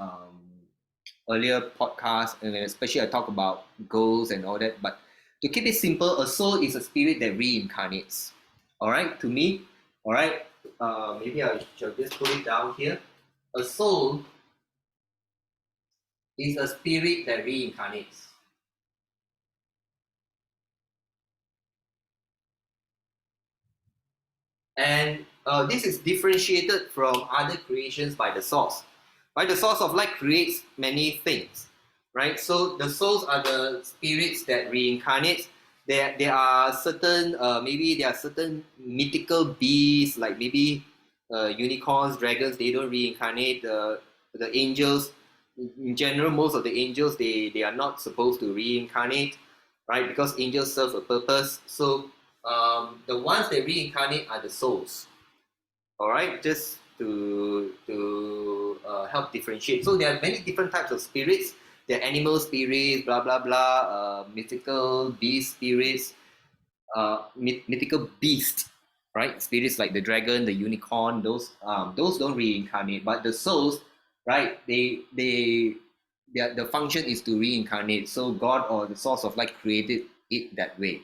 podcast, and especially I talk about goals and all that. But to keep it simple, a soul is a spirit that reincarnates. All right, to me, all right. Maybe I shall just put it down here. A soul is a spirit that reincarnates. And this is differentiated from other creations by the source. Right? The source of light creates many things. Right? So the souls are the spirits that reincarnate. There are certain, maybe there are certain mythical beasts, like maybe unicorns, dragons, they don't reincarnate. The angels, in general, most of the angels, they are not supposed to reincarnate, right? Because angels serve a purpose. So the ones that reincarnate are the souls. All right, just to help differentiate. So there are many different types of spirits. There are animal spirits, blah blah blah, mythical beast spirits, mythical beast, right? Spirits like the dragon, the unicorn, those don't reincarnate. But the souls, right? The function is to reincarnate. So God or the source of light created it that way.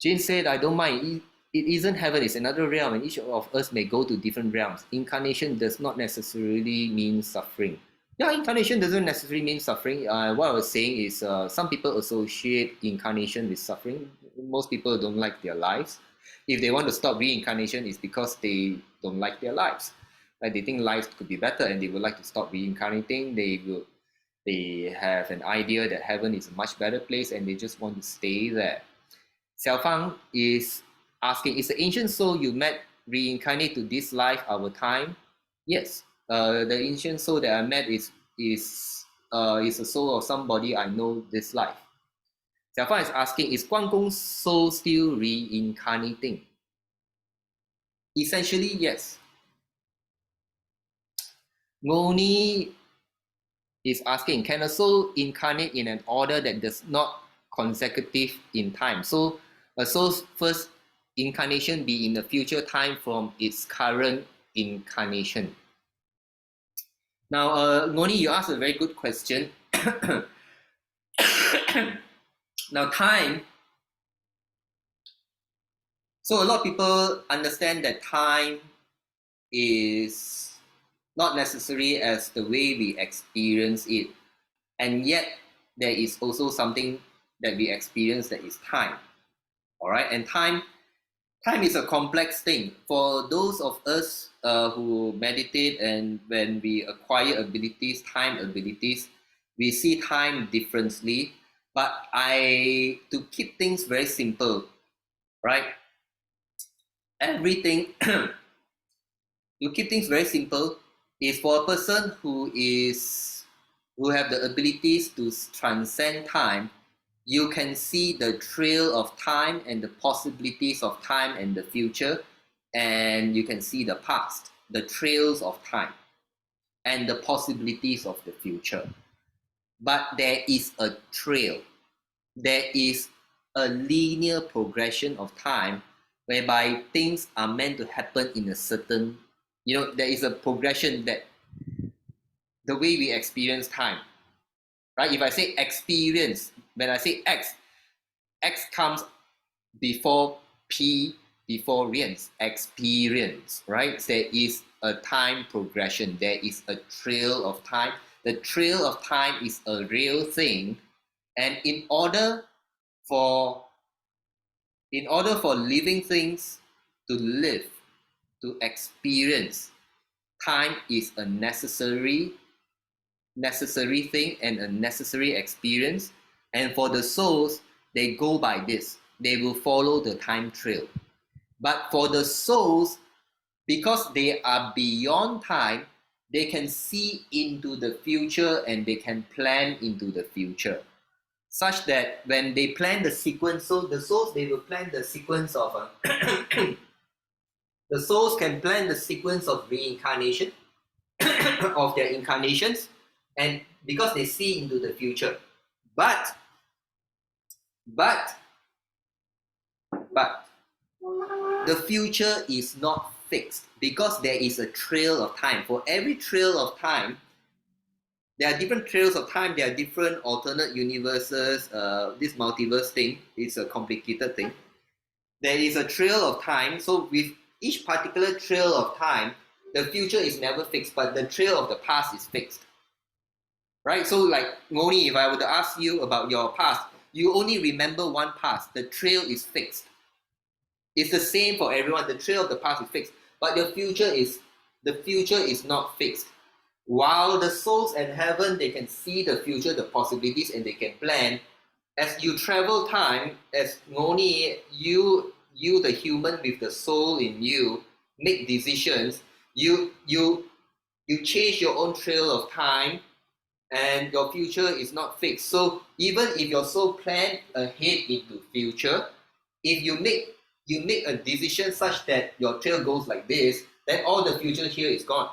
Jane said, I don't mind. It isn't heaven, it's another realm, and each of us may go to different realms. Incarnation does not necessarily mean suffering. Yeah, incarnation doesn't necessarily mean suffering. What I was saying is some people associate incarnation with suffering. Most people don't like their lives. If they want to stop reincarnation, it's because they don't like their lives. Like they think life could be better and they would like to stop reincarnating. They have an idea that heaven is a much better place and they just want to stay there. Xiao Fang is asking, is the ancient soul you met reincarnate to this life, our time? Yes. The ancient soul that I met is a soul of somebody I know this life. Xiao Fang is asking, is Guan Gong's soul still reincarnating? Essentially, yes. Ngoni is asking, can a soul incarnate in an order that does not consecutive in time? So a soul's first incarnation be in the future time from its current incarnation. Now, Ngoni, you asked a very good question. Now, time. So a lot of people understand that time is not necessary as the way we experience it, and yet there is also something that we experience that is time. All right, and time is a complex thing. For those of us who meditate, and when we acquire abilities, time abilities, we see time differently. But to keep things very simple, right? Everything to keep things very simple is for a person who have the abilities to transcend time. You can see the trail of time and the possibilities of time and the future, and you can see the past, the trails of time and the possibilities of the future. But there is a trail, there is a linear progression of time whereby things are meant to happen in a certain, there is a progression, that the way we experience time, right? If I say experience, when I say X comes before P, before experience, right? There is a time progression, there is a trail of time. The trail of time is a real thing, and in order for living things to live, to experience, time is a necessary thing and a necessary experience. And for the souls, they go by this, they will follow the time trail. But for the souls, because they are beyond time, they can see into the future and they can plan into the future, such that when they plan the sequence, so the souls, they will plan the sequence of the souls can plan the sequence of reincarnation of their incarnations, and because they see into the future. But the future is not fixed, because there is a trail of time. For every trail of time, there are different trails of time, there are different alternate universes. This multiverse thing is a complicated thing. There is a trail of time, so with each particular trail of time, the future is never fixed, but the trail of the past is fixed. Right? So like Ngoni, if I were to ask you about your past, you only remember one past. The trail is fixed. It's the same for everyone. The trail of the past is fixed, but the future is not fixed. While the souls in heaven, they can see the future, the possibilities, and they can plan. As you travel time, as Ngoni, you the human with the soul in you, make decisions. You change your own trail of time, and your future is not fixed. So even if your soul plan ahead into future, if you make a decision such that your trail goes like this, then all the future here is gone,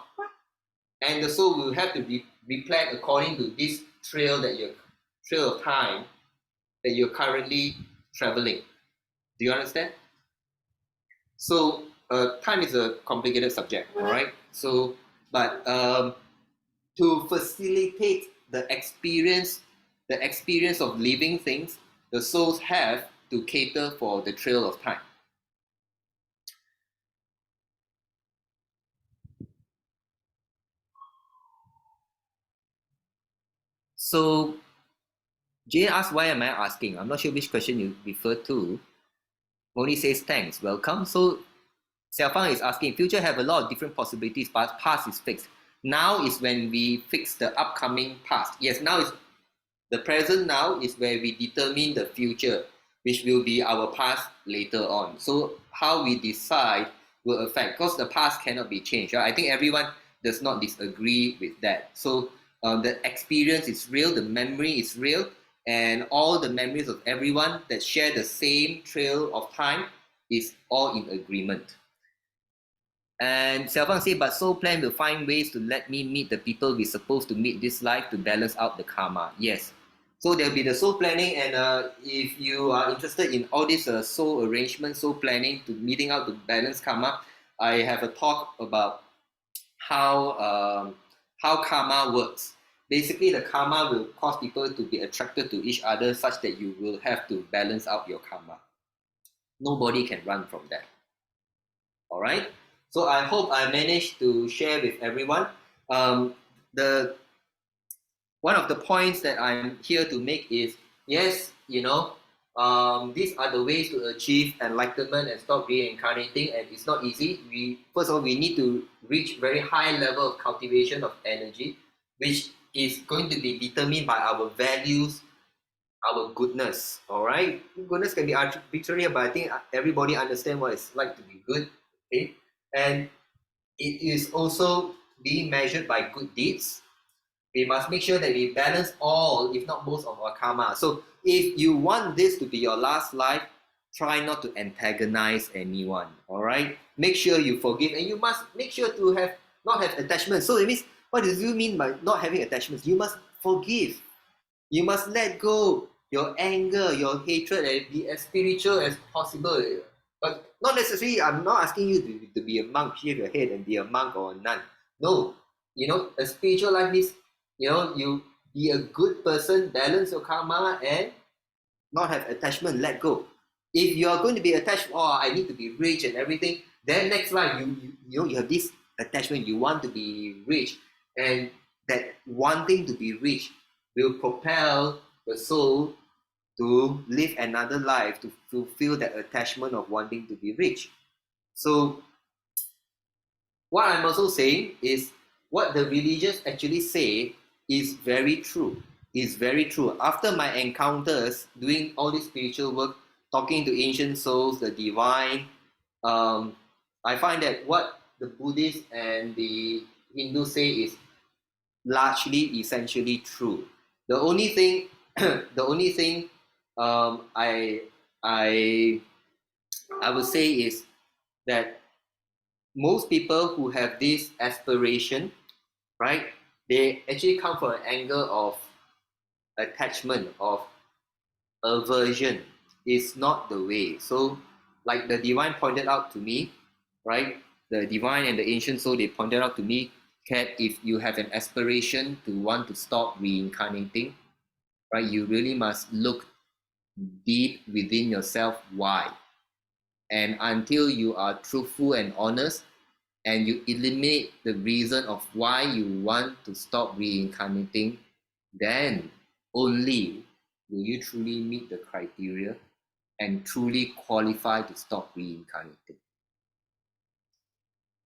and the soul will have to be planned according to this trail of time that you're currently traveling. Do you understand? So time is a complicated subject, all right? So, but to facilitate the experience of living things, the souls have to cater for the trail of time. So Jay asked, why am I asking? I'm not sure which question you refer to. Moni says, thanks, welcome. So Xiaofang is asking, future have a lot of different possibilities, but past is fixed. Now is when we fix the upcoming past. Yes, now is the present. Now is where we determine the future, which will be our past later on. So how we decide will affect, because the past cannot be changed. Right? I think everyone does not disagree with that. So the experience is real, the memory is real, and all the memories of everyone that share the same trail of time is all in agreement. And Xiaofang say, but soul plan will find ways to let me meet the people we're supposed to meet this life to balance out the karma. Yes. So there'll be the soul planning, and if you are interested in all this soul arrangement, soul planning to meeting out to balance karma, I have a talk about how karma works. Basically, the karma will cause people to be attracted to each other such that you will have to balance out your karma. Nobody can run from that. All right. So I hope I managed to share with everyone. The one of the points that I'm here to make is yes, these are the ways to achieve enlightenment and stop reincarnating, and it's not easy. We first of all we need to reach very high level of cultivation of energy, which is going to be determined by our values, our goodness. All right, goodness can be arbitrary, but I think everybody understand what it's like to be good. Okay, and it is also being measured by good deeds. We must make sure that we balance all, if not most, of our karma. So if you want this to be your last life, try not to antagonize anyone. All right, make sure you forgive, and you must make sure to not have attachments. So it means, what does you mean by not having attachments? You must forgive. You must let go your anger, your hatred, and be as spiritual as possible. But not necessarily, I'm not asking you to be a monk, shave your head and be a monk or a nun. No, a spiritual life means, you be a good person, balance your karma, and not have attachment, let go. If you are going to be attached, oh, I need to be rich and everything, then next life you have this attachment, you want to be rich, and that wanting to be rich will propel the soul to live another life to fulfill that attachment of wanting to be rich. So what I'm also saying is what the religious actually say is very true. Is very true. After my encounters doing all this spiritual work, talking to ancient souls, the divine, I find that what the Buddhists and the Hindus say is largely essentially true. The only thing, the only thing I I I would say is that most people who have this aspiration, right, they actually come from an angle of attachment, of aversion. Is not the way. So, like the divine pointed out to me, right? The divine and the ancient soul, they pointed out to me, Kat, if you have an aspiration to want to stop reincarnating, right, you really must look deep within yourself. Why? And until you are truthful and honest, and you eliminate the reason of why you want to stop reincarnating, then only will you truly meet the criteria and truly qualify to stop reincarnating.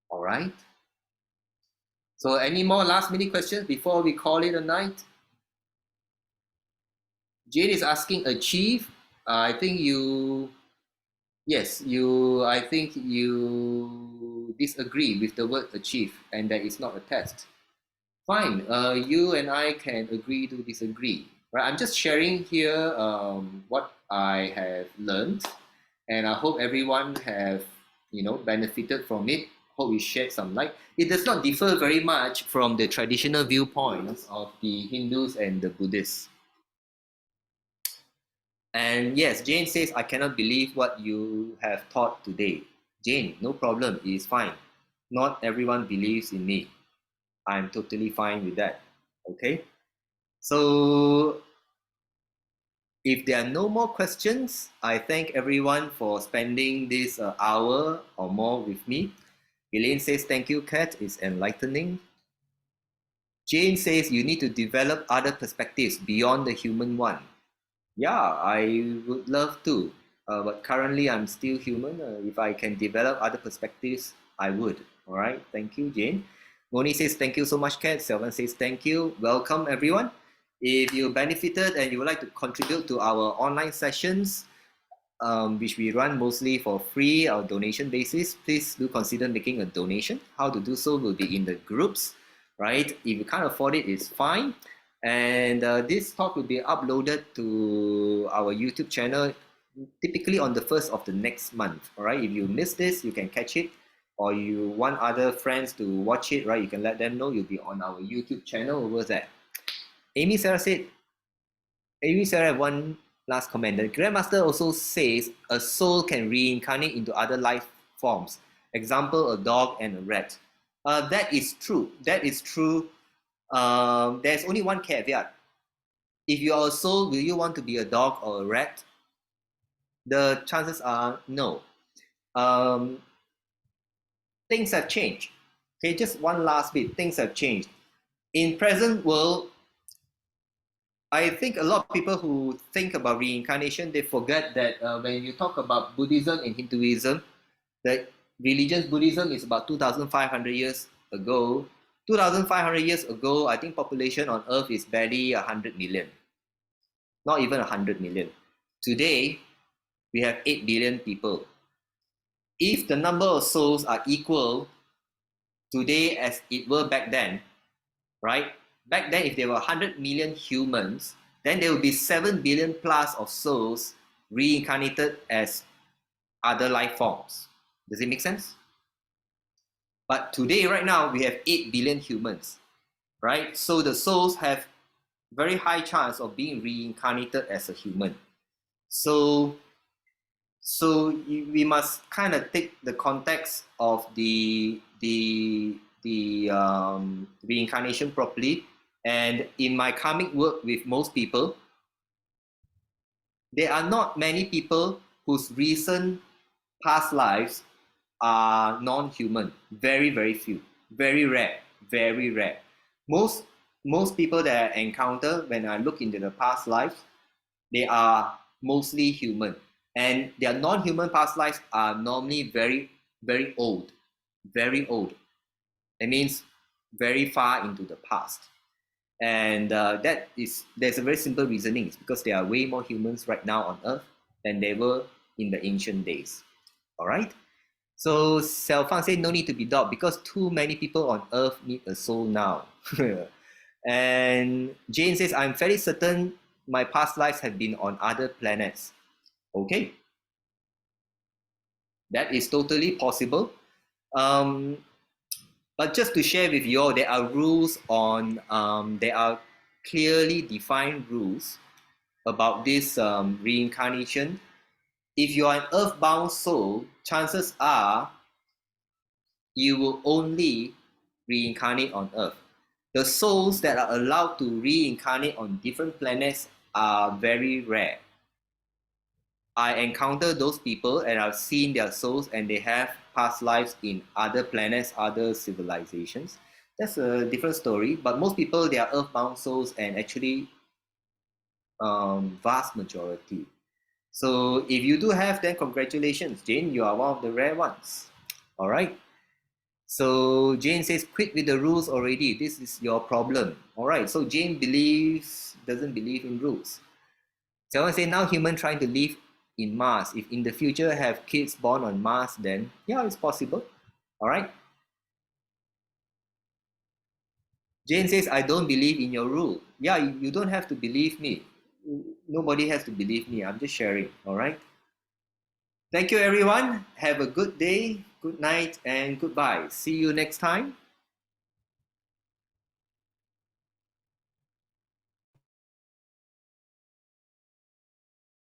All right? So any more last minute questions before we call it a night? Jade is asking, achieve. I think you, yes, I think you disagree with the word achieve, and that is not a test. Fine, you and I can agree to disagree, right? I'm just sharing here what I have learned, and I hope everyone have benefited from it. Hope we shed some light. It does not differ very much from the traditional viewpoints of the Hindus and the Buddhists. And yes, Jane says, I cannot believe what you have taught today. Jane, no problem, it is fine. Not everyone believes in me. I'm totally fine with that. Okay? So if there are no more questions, I thank everyone for spending this hour or more with me. Elaine says, thank you, Kat. It's enlightening. Jane says, you need to develop other perspectives beyond the human one. Yeah, I would love to. But currently, I'm still human. If I can develop other perspectives, I would. All right. Thank you, Jane. Moni says, thank you so much, Kat. Selvan says, thank you. Welcome, everyone. If you benefited and you would like to contribute to our online sessions, which we run mostly for free or donation basis, please do consider making a donation. How to do so will be in the groups, right? If you can't afford it, it's fine. And this talk will be uploaded to our YouTube channel typically on the 1st of the next month. All right, if you miss this, you can catch it or you want other friends to watch it, right? You can let them know. You'll be on our YouTube channel over there. Amy Sarah said, Amy Sarah have one last comment. The Grandmaster also says a soul can reincarnate into other life forms. Example, a dog and a rat. That is true. That is true. There's only one caveat. If you are a soul, will you want to be a dog or a rat? The chances are no. Things have changed. Okay, just one last bit. Things have changed. In present world, I think a lot of people who think about reincarnation, they forget that when you talk about Buddhism and Hinduism, the religions, Buddhism is about 2,500 years ago. 2,500 years ago, I think population on Earth is barely 100 million, not even 100 million. Today, we have 8 billion people. If the number of souls are equal today as it were back then, right? Back then, if there were 100 million humans, then there would be 7 billion plus of souls reincarnated as other life forms. Does it make sense? But today, right now, we have 8 billion humans, right? So the souls have very high chance of being reincarnated as a human. So we must kind of take the context of the reincarnation properly. And in my karmic work with most people, there are not many people whose recent past lives are non-human. Very, very few. Very rare. Very rare. Most people that I encounter when I look into the past lives, they are mostly human. And their non-human past lives are normally very, very old. Very old. It means very far into the past. And there's a very simple reasoning. It's because there are way more humans right now on Earth than there were in the ancient days. All right? So Xiao Fang said no need to be dog because too many people on Earth need a soul now. And Jane says, I'm fairly certain my past lives have been on other planets. Okay. That is totally possible. But just to share with you all, there are rules on, there are clearly defined rules about this reincarnation. If you are an earthbound soul, chances are you will only reincarnate on Earth. The souls that are allowed to reincarnate on different planets are very rare. I encounter those people and I've seen their souls and they have past lives in other planets, other civilizations. That's a different story, but most people, they are earthbound souls and actually vast majority. So if you do have, then congratulations, Jane, you are one of the rare ones. All right. So Jane says, quit with the rules already. This is your problem. All right. So Jane doesn't believe in rules. Someone say now human trying to live in Mars. If in the future have kids born on Mars, then yeah, it's possible. All right. Jane says, I don't believe in your rule. Yeah, you don't have to believe me. Nobody has to believe me. I'm just sharing. All right. Thank you, everyone. Have a good day, good night, and goodbye. See you next time.